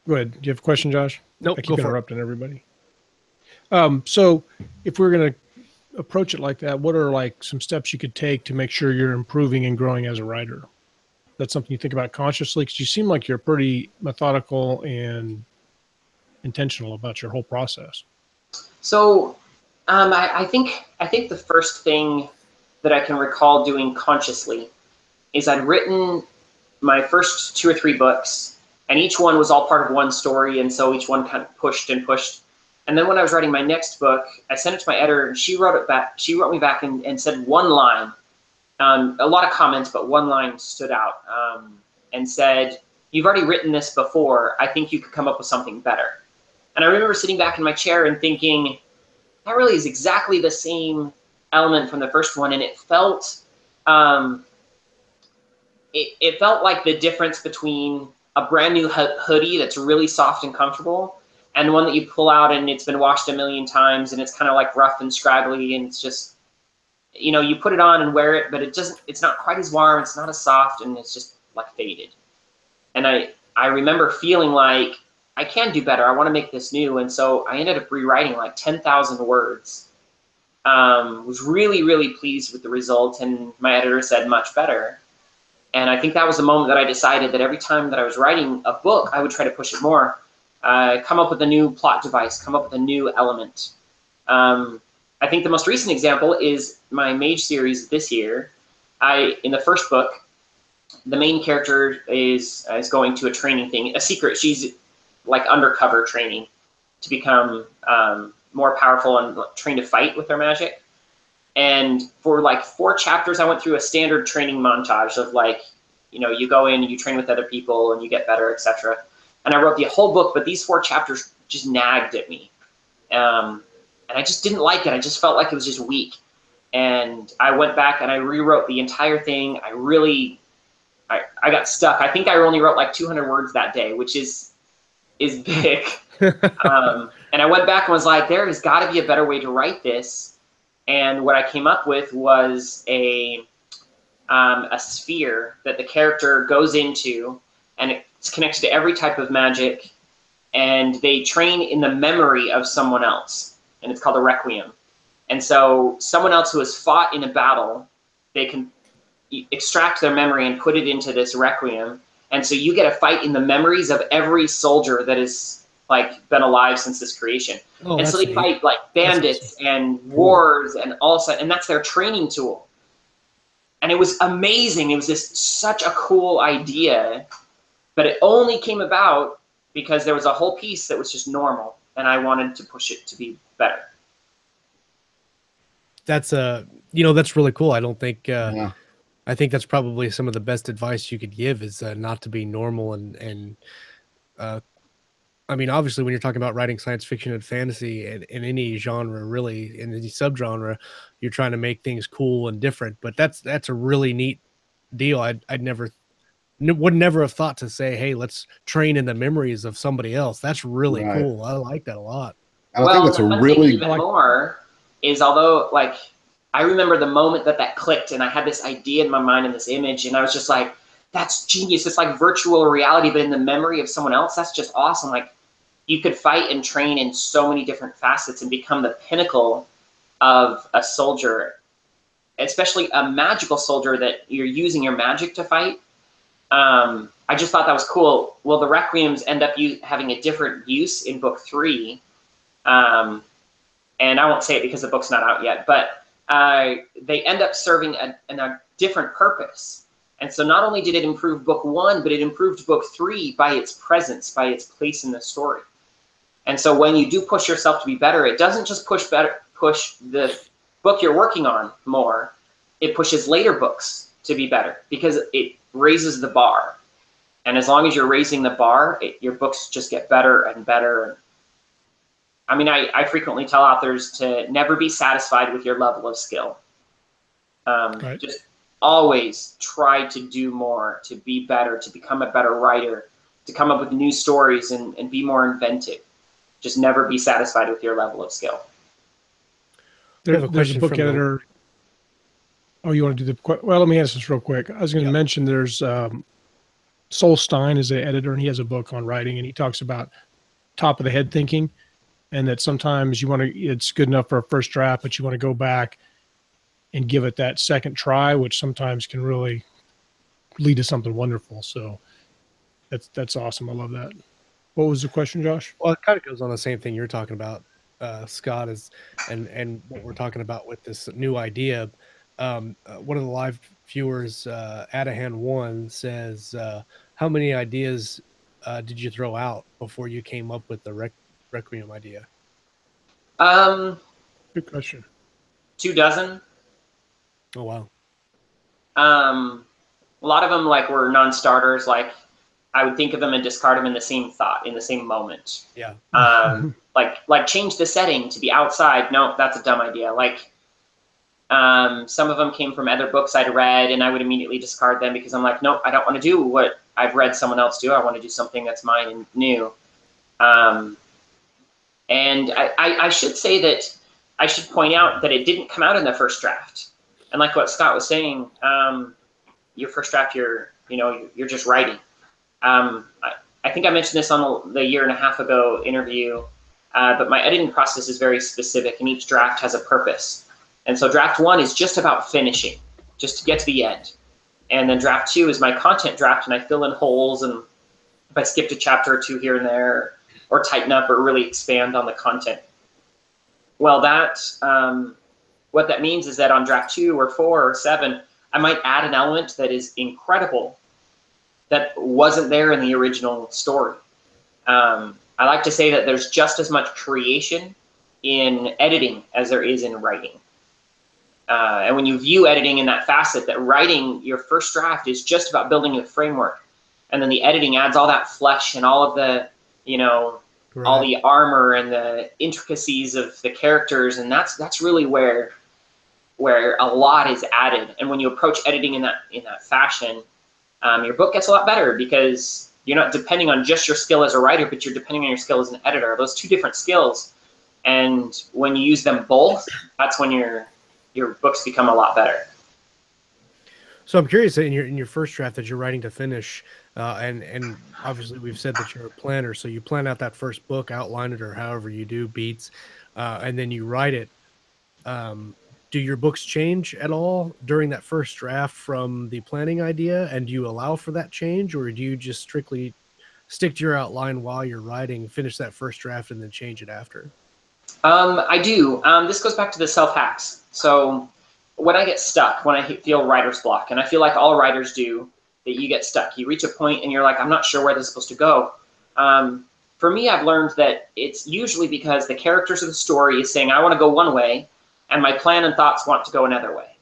go ahead. Do you have a question, Josh? Nope, I keep interrupting everybody. So if we're going to approach it like that, what are like some steps you could take to make sure you're improving and growing as a writer? That's something you think about consciously, because you seem like you're pretty methodical and intentional about your whole process. So I think the first thing that I can recall doing consciously is I'd written my first 2 or 3 books, and each one was all part of one story, and so each one kind of pushed and pushed. And then when I was writing my next book, I sent it to my editor, and she wrote me back and said one line, a lot of comments, but one line stood out, and said, "You've already written this before. I think you could come up with something better." And I remember sitting back in my chair and thinking, that really is exactly the same element from the first one. And it felt, it felt like the difference between a brand new hoodie that's really soft and comfortable, and one that you pull out and it's been washed a million times and it's kind of like rough and scraggly, and it's just, you know, you put it on and wear it, but it's not quite as warm, it's not as soft, and it's just like faded. And I remember feeling like, I can do better, I want to make this new. And so I ended up rewriting like 10,000 words. Was really, really pleased with the result, and my editor said much better. And I think that was the moment that I decided that every time that I was writing a book, I would try to push it more. Come up with a new plot device, come up with a new element. I think the most recent example is my Mage series this year. In the first book, the main character is going to a training thing, a secret. She's like undercover training to become more powerful and trained to fight with her magic. And for like 4 chapters, I went through a standard training montage of like, you know, you go in and you train with other people and you get better, etc. And I wrote the whole book, but these 4 chapters just nagged at me. And I just didn't like it. I just felt like it was just weak. And I went back and I rewrote the entire thing. I got stuck. I think I only wrote like 200 words that day, which is big. And I went back and was like, there has got to be a better way to write this. And what I came up with was a sphere that the character goes into, and it's connected to every type of magic, and they train in the memory of someone else, and it's called a requiem. And so someone else who has fought in a battle, they can extract their memory and put it into this requiem. And so you get a fight in the memories of every soldier that has like been alive since this creation. Oh, and so they fight like bandits and wars and all, and that's their training tool. And it was amazing. It was just such a cool idea, but it only came about because there was a whole piece that was just normal, and I wanted to push it to be better. That's that's really cool. I don't think I think that's probably some of the best advice you could give is not to be normal and I mean, obviously when you're talking about writing science fiction and fantasy in any genre, really in any subgenre, you're trying to make things cool and different, but that's a really neat deal. Would never have thought to say, hey, let's train in the memories of somebody else. That's really cool. I like that a lot. I think that's a really even more is, although like I remember the moment that clicked and I had this idea in my mind and this image, and I was just like, that's genius. It's like virtual reality, but in the memory of someone else. That's just awesome. Like you could fight and train in so many different facets and become the pinnacle of a soldier, especially a magical soldier that you're using your magic to fight. I just thought that was cool. Well, the requiems end up having a different use in book 3. And I won't say it because the book's not out yet, but they end up serving a different purpose. And so not only did it improve book 1, but it improved book 3 by its presence, by its place in the story. And so when you do push yourself to be better, it doesn't just push the book you're working on more, it pushes later books to be better because it raises the bar. And as long as you're raising the bar, your books just get better and better. I mean, I frequently tell authors to never be satisfied with your level of skill. Just always try to do more, to be better, to become a better writer, to come up with new stories and be more inventive. Just never be satisfied with your level of skill. There's a book editor. Oh, you want to do the, well, let me answer this real quick. I was going to mention there's Sol Stein is the editor, and he has a book on writing, and he talks about top of the head thinking, and that sometimes it's good enough for a first draft, but you want to go back and give it that second try, which sometimes can really lead to something wonderful. So that's awesome. I love that. What was the question, Josh? Well, it kind of goes on the same thing you're talking about, Scott, and what we're talking about with this new idea. One of the live viewers, Adahan1, says, how many ideas did you throw out before you came up with the Requiem idea? Good question. 24. Oh, wow. A lot of them were non-starters. Like I would think of them and discard them in the same thought, in the same moment. Yeah. Like change the setting to be outside. No, that's a dumb idea. Some of them came from other books I'd read, and I would immediately discard them because I'm like, nope, I don't want to do what I've read someone else do. I want to do something that's mine and new. And I should say that I should point out that it didn't come out in the first draft. And like what Scott was saying, your first draft, you're just writing. I think I mentioned this on the 1.5 years ago interview, but my editing process is very specific, and each draft has a purpose. And so draft 1 is just about finishing, just to get to the end. And then draft 2 is my content draft, and I fill in holes, and if I skipped a chapter or 2 here and there, or tighten up or really expand on the content. Well, what that means is that on draft 2 or 4 or 7, I might add an element that is incredible that wasn't there in the original story. I like to say that there's just as much creation in editing as there is in writing. And when you view editing in that facet, that writing your first draft is just about building a framework, and then the editing adds all that flesh and all of the, you know, Right. all the armor and the intricacies of the characters, and that's really where a lot is added. And when you approach editing in that fashion, your book gets a lot better, because you're not depending on just your skill as a writer, but you're depending on your skill as an editor. Those two different skills, and when you use them both, that's when your books become a lot better. So I'm curious, in your first draft that you're writing to finish, and obviously we've said that you're a planner, so you plan out that first book, outline it, or however you do beats, and then you write it. Do your books change at all during that first draft from the planning idea, and do you allow for that change, or do you just strictly stick to your outline while you're writing, finish that first draft, and then change it after? I do. This goes back to the self-hacks. So when I get stuck, when I feel writer's block, and I feel like all writers do, that you get stuck. You reach a point and you're like, I'm not sure where this is supposed to go. For me, I've learned that it's usually because the characters of the story is saying, I want to go one way, and my plan and thoughts want to go another way.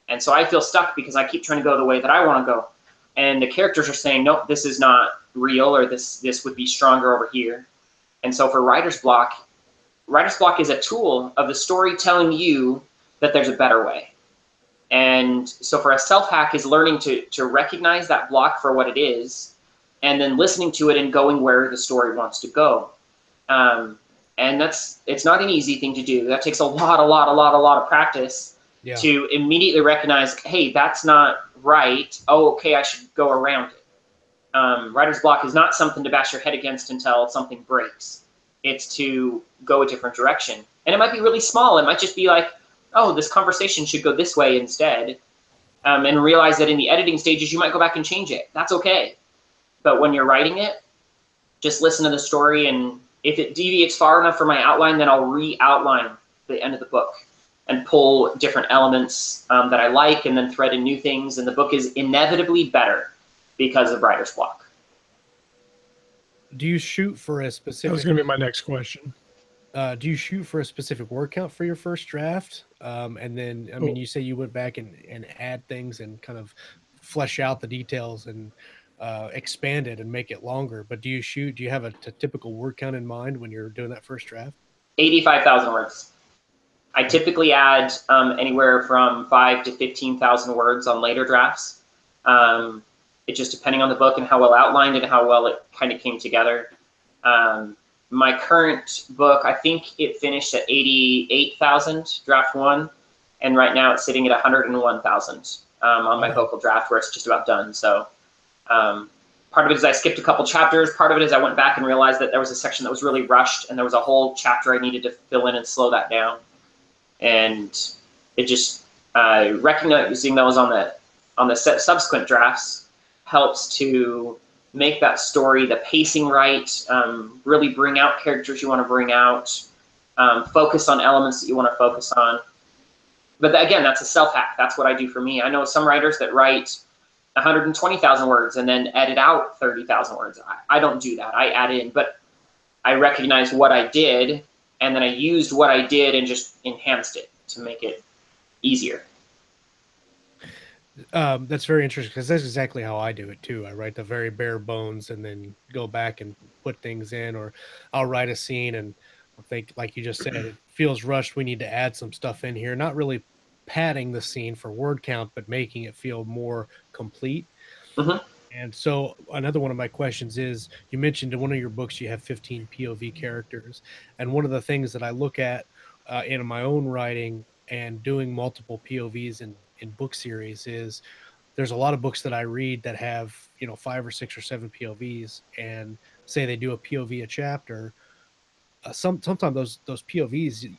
And so I feel stuck because I keep trying to go the way that I want to go. And the characters are saying, nope, this is not real, or this would be stronger over here. And so for writer's block is a tool of the story telling you that there's a better way. And so for a self-hack is learning to recognize that block for what it is, and then listening to it and going where the story wants to go. And it's not an easy thing to do. That takes a lot of practice. Yeah. To immediately recognize, hey, that's not right. Oh, okay, I should go around it. Writer's block is not something to bash your head against until something breaks. It's to go a different direction. And it might be really small. It might just be like, oh, this conversation should go this way instead. And realize that in the editing stages, you might go back and change it. That's okay. But when you're writing it, just listen to the story, and if it deviates far enough from my outline, then I'll re-outline the end of the book and pull different elements that I like, and then thread in new things. And the book is inevitably better because of writer's block. Do you shoot for a specific... That was going to be my next question. Do you shoot for a specific word count for your first draft? And then, I mean, you say you went back and add things and kind of flesh out the details and expand it and make it longer. But do you have a typical word count in mind when you're doing that first draft? 85,000 words. I typically add anywhere from 5,000 to 15,000 words on later drafts. It just depending on the book and how well outlined and how well it kind of came together. My current book, I think it finished at 88,000, draft one, and right now it's sitting at 101,000 on my vocal draft, where it's just about done. So part of it is I skipped a couple chapters. Part of it is I went back and realized that there was a section that was really rushed, and there was a whole chapter I needed to fill in and slow that down. And it just recognizing those on the subsequent drafts helps to make that story, the pacing right, really bring out characters you want to bring out, focus on elements that you want to focus on. But again, that's a self-hack. That's what I do for me. I know some writers that write 120,000 words and then edit out 30,000 words. I don't do that. I add in, but I recognize what I did, and then I used what I did and just enhanced it to make it easier. That's very interesting, because that's exactly how I do it too. I write the very bare bones and then go back and put things in, or I'll write a scene and I think, like you just said, it feels rushed. We need to add some stuff in here, not really padding the scene for word count, but making it feel more complete. Mm-hmm. And so another one of my questions is, you mentioned in one of your books you have 15 POV characters. And one of the things that I look at in my own writing and doing multiple POVs in book series is there's a lot of books that I read that have, 5 or 6 or 7 POVs, and say they do a POV a chapter. Sometimes those POVs,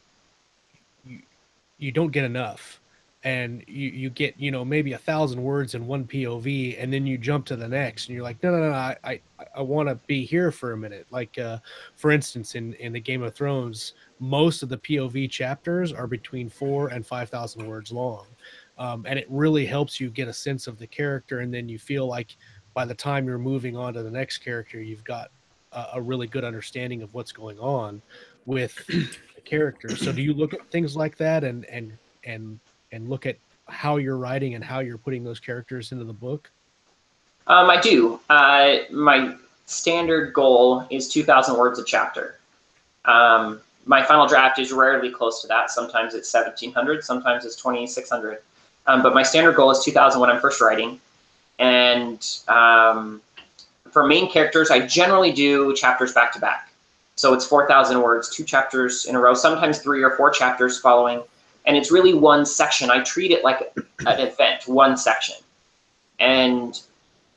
you don't get enough, and you get maybe 1,000 words in one POV, and then you jump to the next and you're like, no, I want to be here for a minute. Like for instance, in the Game of Thrones, most of the POV chapters are between 4,000 and 5,000 words long, and it really helps you get a sense of the character, and then you feel like by the time you're moving on to the next character, you've got a really good understanding of what's going on with the character. So do you look at things like that and look at how you're writing and how you're putting those characters into the book? I do. My standard goal is 2,000 words a chapter. My final draft is rarely close to that. Sometimes it's 1,700, sometimes it's 2,600. But my standard goal is 2,000 when I'm first writing. And for main characters, I generally do chapters back to back. So it's 4,000 words, 2 chapters in a row, sometimes 3 or 4 chapters following. And it's really one section. I treat it like an event, one section. And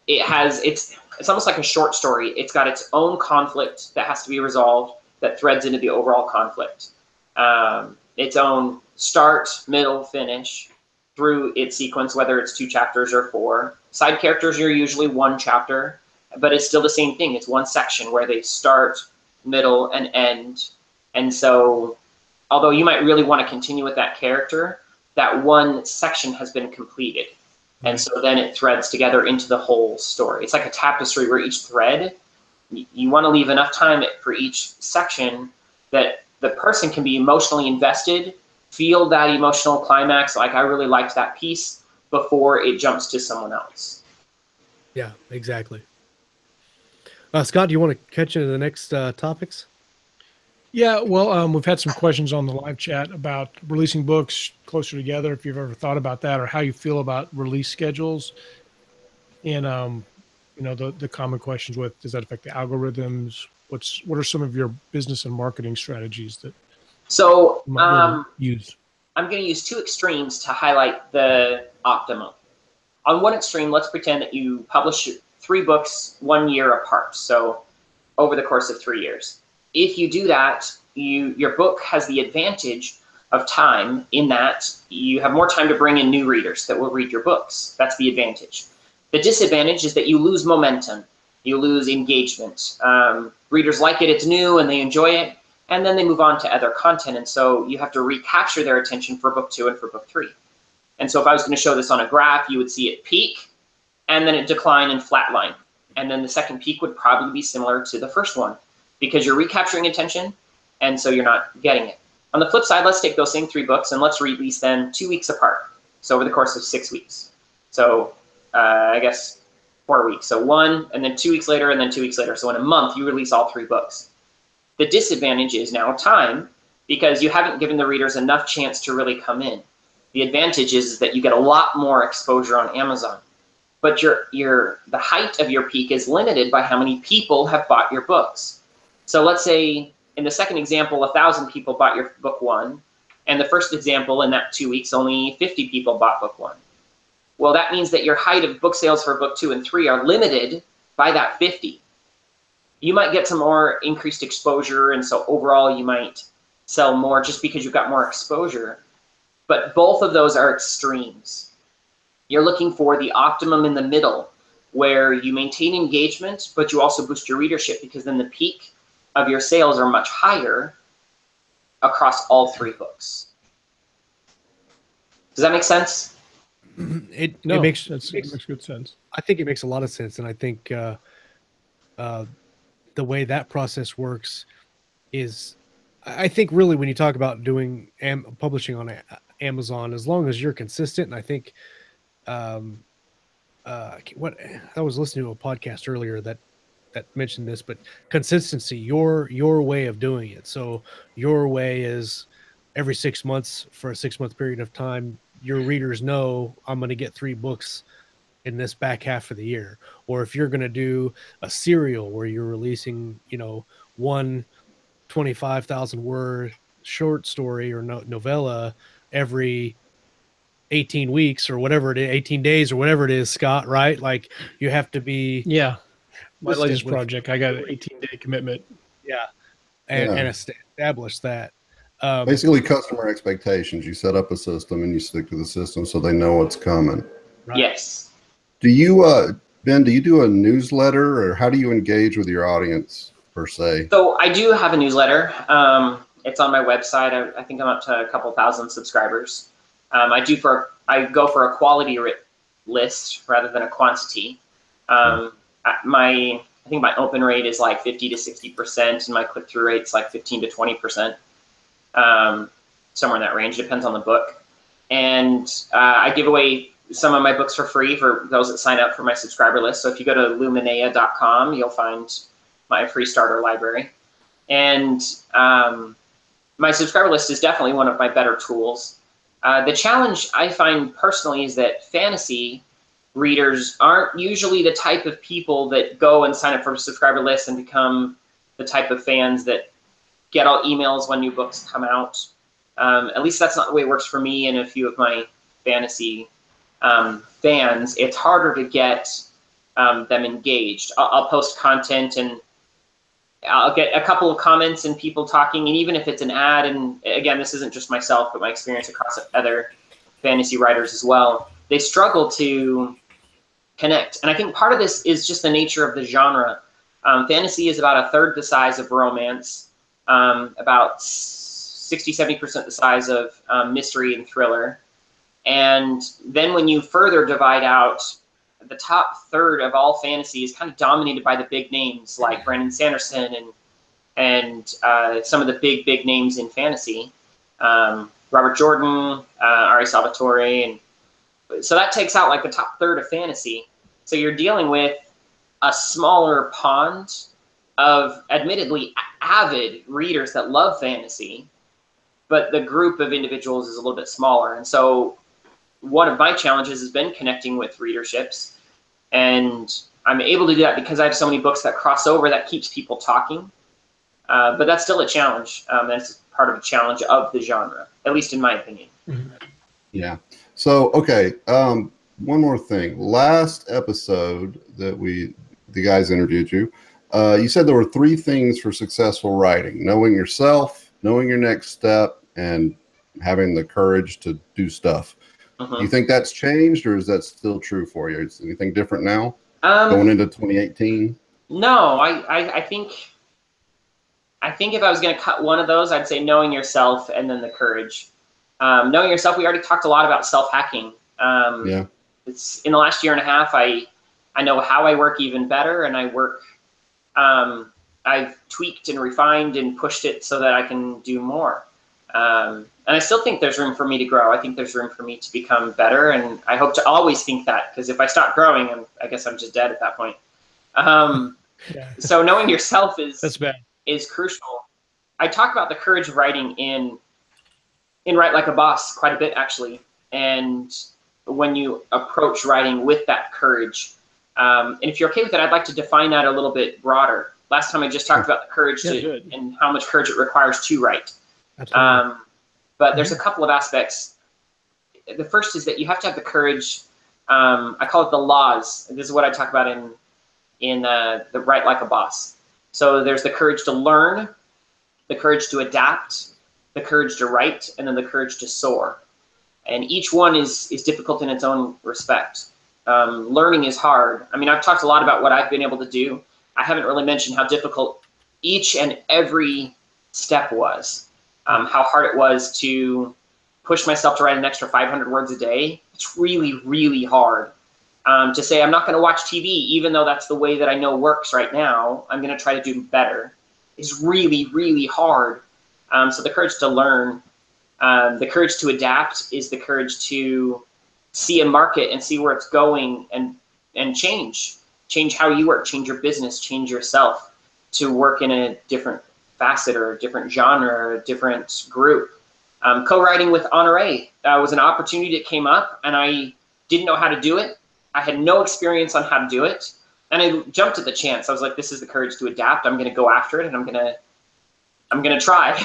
it's almost like a short story. It's got its own conflict that has to be resolved that threads into the overall conflict. Its own start, middle, finish through its sequence, whether it's 2 chapters or 4. Side characters are usually 1 chapter, but it's still the same thing. It's one section where they start, middle, and end. And so, although you might really want to continue with that character, that one section has been completed. And so then it threads together into the whole story. It's like a tapestry where each thread, you want to leave enough time for each section that the person can be emotionally invested, feel that emotional climax, like I really liked that piece, before it jumps to someone else. Yeah, exactly. Scott, do you want to catch into the next topics? Yeah, well, we've had some questions on the live chat about releasing books closer together, if you've ever thought about that, or how you feel about release schedules. And, you know, the common questions with, does that affect the algorithms? What are some of your business and marketing strategies that So you might really use? I'm going to use 2 extremes to highlight the optimum. On one extreme, let's pretend that you publish 3 books 1 year apart, so over the course of 3 years. If you do that, your book has the advantage of time in that you have more time to bring in new readers that will read your books. That's the advantage. The disadvantage is that you lose momentum. You lose engagement. Readers like it, it's new, and they enjoy it, and then they move on to other content, and so you have to recapture their attention for book 2 and for book 3. And so if I was going to show this on a graph, you would see it peak, and then it decline and flatline. And then the second peak would probably be similar to the first one, because you're recapturing attention, and so you're not getting it. On the flip side, let's take those same 3 books and let's release them 2 weeks apart. So over the course of 6 weeks. So I guess 4 weeks. So 1, and then 2 weeks later, and then 2 weeks later. So in a month, you release all 3 books. The disadvantage is now time, because you haven't given the readers enough chance to really come in. The advantage is that you get a lot more exposure on Amazon. But the height of your peak is limited by how many people have bought your books. So let's say in the second example, 1,000 people bought your book 1, and the first example in that 2 weeks, only 50 people bought book 1. Well, that means that your height of book sales for book 2 and 3 are limited by that 50. You might get some more increased exposure, and so overall you might sell more just because you've got more exposure. But both of those are extremes. You're looking for the optimum in the middle, where you maintain engagement, but you also boost your readership, because then the peak of your sales are much higher across all 3 books. Does that make sense? It makes good sense. I think it makes a lot of sense, and I think the way that process works is, I think really when you talk about doing publishing on Amazon, as long as you're consistent, and I think I was listening to a podcast earlier that mentioned this, but consistency, your way of doing it. So your way is every 6 months for a 6-month period of time, your readers know I'm going to get 3 books in this back half of the year. Or if you're going to do a serial where you're releasing, one 25,000 word short story or novella every 18 weeks or whatever it is, 18 days or whatever it is, Scott, right? Like you have to be. Yeah. My latest project, I got an 18-day commitment. Yeah. And establish that. Basically customer expectations. You set up a system and you stick to the system so they know what's coming. Right. Yes. Do you, Ben, do you do a newsletter, or how do you engage with your audience per se? So I do have a newsletter. It's on my website. I think I'm up to a couple thousand subscribers. I go for a quality list rather than a quantity. I think my open rate is like 50 to 60%, and my click-through rate's like 15 to 20%. Somewhere in that range, depends on the book. And I give away some of my books for free for those that sign up for my subscriber list. So if you go to lumineia.com, you'll find my free starter library. And my subscriber list is definitely one of my better tools. The challenge I find personally is that fantasy readers aren't usually the type of people that go and sign up for a subscriber list and become the type of fans that get all emails when new books come out. At least that's not the way it works for me and a few of my fantasy fans. It's harder to get them engaged. I'll post content and I'll get a couple of comments and people talking, and even if it's an ad, and again, this isn't just myself, but my experience across other fantasy writers as well, they struggle to connect. And I think part of this is just the nature of the genre. Fantasy is about a third the size of romance, about 60–70% the size of mystery and thriller. And then when you further divide out, the top third of all fantasy is kind of dominated by the big names like Brandon Sanderson and some of the big names in fantasy, Robert Jordan, Ari Salvatore, and so that takes out like the top third of fantasy. So you're dealing with a smaller pond of admittedly avid readers that love fantasy, but the group of individuals is a little bit smaller. And so one of my challenges has been connecting with readerships, and I'm able to do that because I have so many books that cross over that keeps people talking. But that's still a challenge. That's part of the challenge of the genre, at least in my opinion. Yeah. So, okay. One more thing. Last episode that the guys interviewed you, you said there were 3 things for successful writing: knowing yourself, knowing your next step, and having the courage to do stuff. You think that's changed, or is that still true for you? Is anything different now going into 2018? No, I think if I was going to cut one of those, I'd say knowing yourself and then the courage. Knowing yourself, we already talked a lot about self-hacking. Yeah. It's in the last year and a half, I know how I work even better, and I've tweaked and refined and pushed it so that I can do more. And I still think there's room for me to grow. I think there's room for me to become better, and I hope to always think that, because if I stop growing, I guess I'm just dead at that point. So knowing yourself is crucial. I talk about the courage of writing in Write Like a Boss quite a bit, actually. And when you approach writing with that courage, and if you're okay with it, I'd like to define that a little bit broader. Last time I just talked about the courage and how much courage it requires to write. But there's a couple of aspects. The first is that you have to have the courage. I call it the laws. This is what I talk about in the Write Like a Boss. So there's the courage to learn, the courage to adapt, the courage to write, and then the courage to soar. And each one is difficult in its own respect. Learning is hard. I mean, I've talked a lot about what I've been able to do. I haven't really mentioned how difficult each and every step was. How hard it was to push myself to write an extra 500 words a day. It's really, really hard. To say I'm not going to watch TV, even though that's the way that I know works right now, I'm going to try to do better, is really, really hard. So the courage to learn, the courage to adapt is the courage to see a market and see where it's going and change how you work, change your business, change yourself to work in a different facet or a different genre or a different group. Co-writing with Honoree was an opportunity that came up, and I didn't know how to do it. I had no experience on how to do it, and I jumped at the chance. I was like, this is the courage to adapt. I'm going to go after it, and I'm going to try.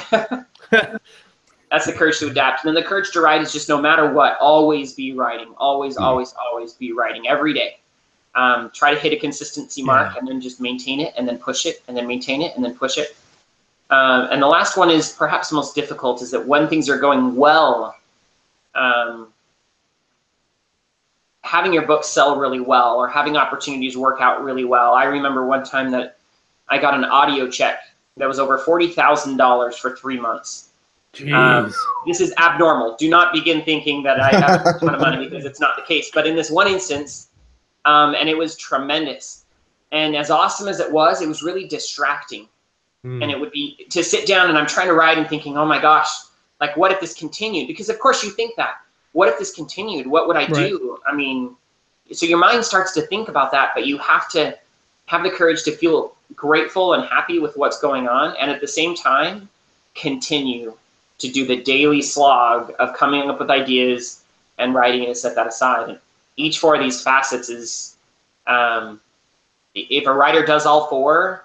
That's the courage to adapt. And then the courage to write is just no matter what, always be writing. Always be writing every day. Try to hit a consistency mark and then just maintain it and then push it and then maintain it and then push it. And the last one is perhaps the most difficult, is that when things are going well, having your book sell really well or having opportunities work out really well. I remember one time that I got an audio check that was over $40,000 for 3 months. This is abnormal. Do not begin thinking that I have a ton of money, because it's not the case. But in this one instance, and it was tremendous. And as awesome as it was really distracting. And it would be to sit down and I'm trying to write and thinking, oh my gosh, like what if this continued? Because of course you think that. what if this continued? What would I do? I mean, so your mind starts to think about that, but you have to have the courage to feel grateful and happy with what's going on, and at the same time, continue to do the daily slog of coming up with ideas and writing and set that aside. And each four of these facets is, if a writer does all four,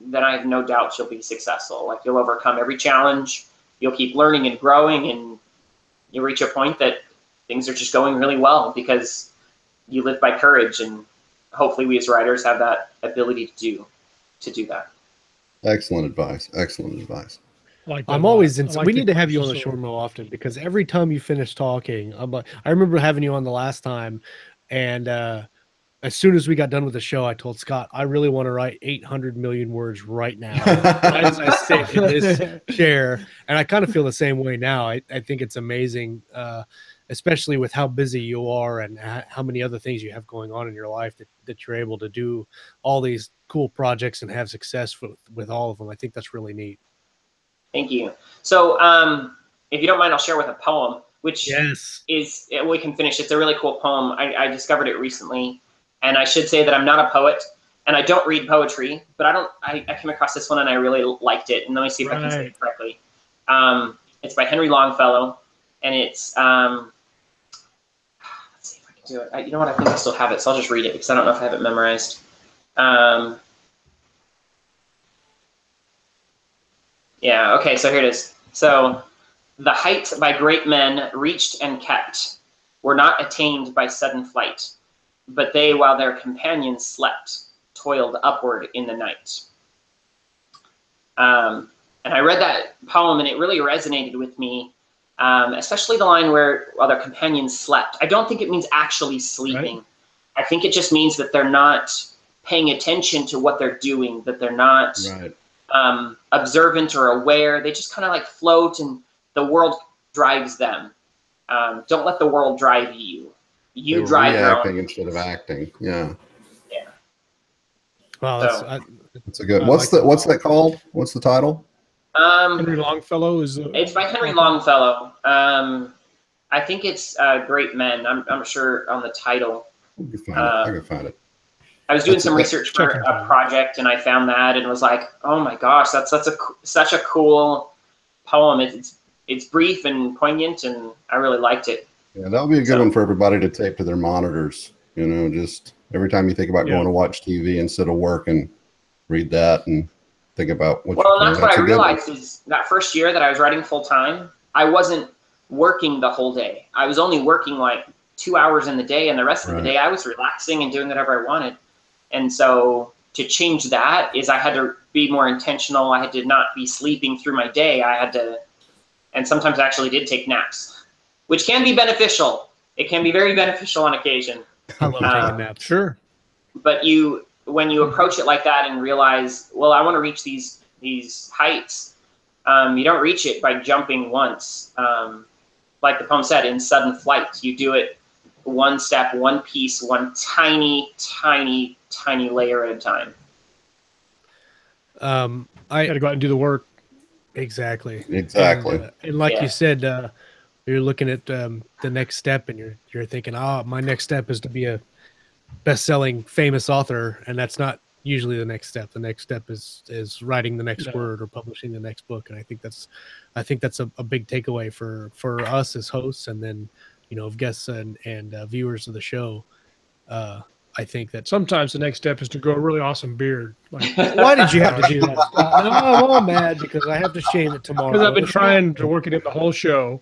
then I have no doubt she'll be successful. Like, you'll overcome every challenge, you'll keep learning and growing, and you'll reach a point that things are just going really well because you live by courage, and hopefully we as writers have that ability to do that. Excellent advice. Excellent advice. I'm always we need to have you on the show more often, because every time you finish talking, I remember having you on the last time, and as soon as we got done with the show, I told Scott, I really want to write 800 million words right now as I sit in this chair. And I kind of feel the same way now. I think it's amazing, especially with how busy you are and how many other things you have going on in your life, that you're able to do all these cool projects and have success with all of them. I think that's really neat. Thank you. So if you don't mind, I'll share with a poem, which is, we can finish. It's a really cool poem. I discovered it recently. And I should say that I'm not a poet, and I don't read poetry, but I came across this one and I really liked it. And let me see if I can say it correctly. It's by Henry Longfellow, and it's, let's see if I can do it. You know what, I think I still have it, so I'll just read it because I don't know if I have it memorized. Yeah, okay, so here it is. So, the height by great men reached and kept were not attained by sudden flight, but they, while their companions slept, toiled upward in the night. And I read that poem and it really resonated with me, especially the line where, while their companions slept. I don't think it means actually sleeping. Right. I think it just means that they're not paying attention to what they're doing, that they're not observant or aware. They just kind of like float, and the world drives them. Don't let the world drive you. You drive reacting instead of acting. Yeah. Yeah. Wow, that's a good. What's that called? What's the title? Henry Longfellow is. It's by Henry Longfellow. I think it's Great Men. I'm sure on the title. I can find it. I was doing some research for a project, and I found that and was like, oh my gosh, that's such a cool poem. It's brief and poignant, and I really liked it. Yeah, that would be a good one for everybody to tape to their monitors. You know, just every time you think about going to watch TV instead of work, and read that and think about what. Well, and that's what I realized is that first year that I was writing full time, I wasn't working the whole day. I was only working like 2 hours in the day, and the rest of the day I was relaxing and doing whatever I wanted. And so to change that is I had to be more intentional. I had to not be sleeping through my day. I had to, and sometimes I actually did take naps, which can be beneficial. It can be very beneficial on occasion. I love taking naps. Sure. But when you approach it like that and realize, well, I want to reach these heights, you don't reach it by jumping once. Like the poem said, in sudden flight, you do it one step, one piece, one tiny, tiny, tiny layer at a time. I got to go out and do the work. Exactly. And like you said, you're looking at the next step, and you're thinking, my next step is to be a best-selling famous author, and that's not usually the next step. The next step is writing the next word or publishing the next book. And I think that's a big takeaway for us as hosts, and then guests and viewers of the show. I think that sometimes the next step is to grow a really awesome beard. Like, why did you have to do that? No, I'm all mad because I have to shave it tomorrow. Because I've been trying to work it in the whole show.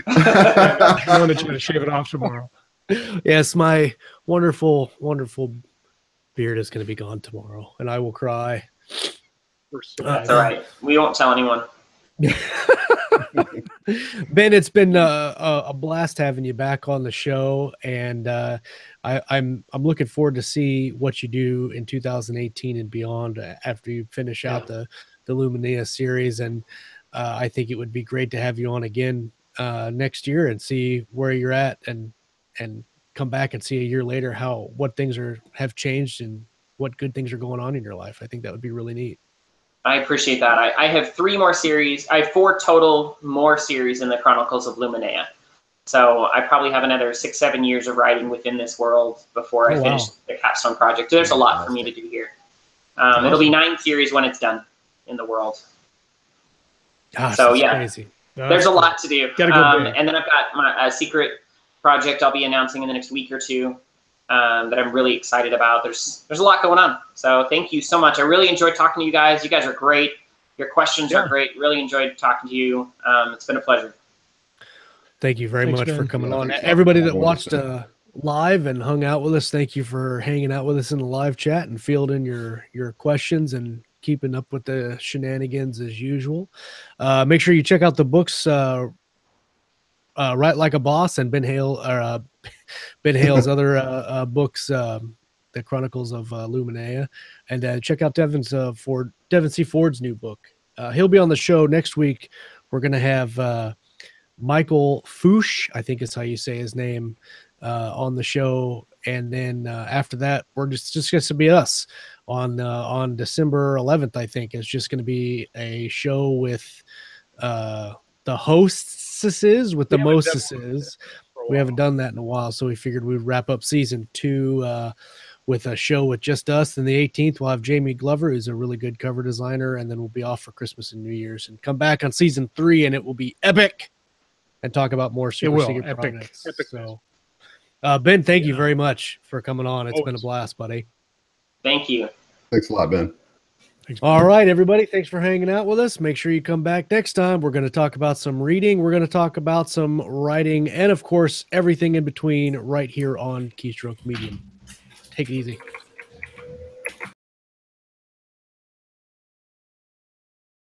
I'm going to try to shave it off tomorrow. Yes, my wonderful, wonderful beard is going to be gone tomorrow, and I will cry. That's all right. We won't tell anyone. Ben, it's been a blast having you back on the show, and I'm looking forward to see what you do in 2018 and beyond after you finish out the Lumineia series. And I think it would be great to have you on again next year and see where you're at, and come back and see a year later what things have changed and what good things are going on in your life. I think that would be really neat. I appreciate that. I have 3 more series. I have 4 total more series in the Chronicles of Lumineia. So I probably have another 6-7 years of writing within this world before I finish the capstone project. There's a lot for me to do here. It'll be 9 series when it's done in the world. Gosh, so that's yeah, crazy. There's a lot to do. Gotta go and then I've got my secret project I'll be announcing in the next week or two that I'm really excited about. There's a lot going on. So thank you so much. I really enjoyed talking to you guys. You guys are great. Your questions are great. Really enjoyed talking to you. It's been a pleasure. Thank you very much for coming on. Thanks, Everybody that watched live and hung out with us, thank you for hanging out with us in the live chat and fielding your questions and keeping up with the shenanigans as usual. Make sure you check out the books, Write Like a Boss, and Ben Hale, or Ben Hale's other books, the Chronicles of Lumineia, and check out Devin C. Ford's new book. He'll be on the show next week. We're going to have Michael Fouche, I think is how you say his name, on the show, and then after that, we're just going to be us on December 11th. I think it's just going to be a show with the hostesses, with the mostesses. We haven't done that in a while, so we figured we'd wrap up season 2 with a show with just us. And the 18th, we'll have Jamie Glover, who's a really good cover designer, and then we'll be off for Christmas and New Year's and come back on season 3, and it will be epic. And talk about more super secret projects. So, Ben, thank you very much for coming on. It's been a blast, buddy. Thank you. Thanks a lot, Ben. All right, everybody. Thanks for hanging out with us. Make sure you come back next time. We're going to talk about some reading. We're going to talk about some writing, and of course, everything in between right here on Keystroke Medium. Take it easy.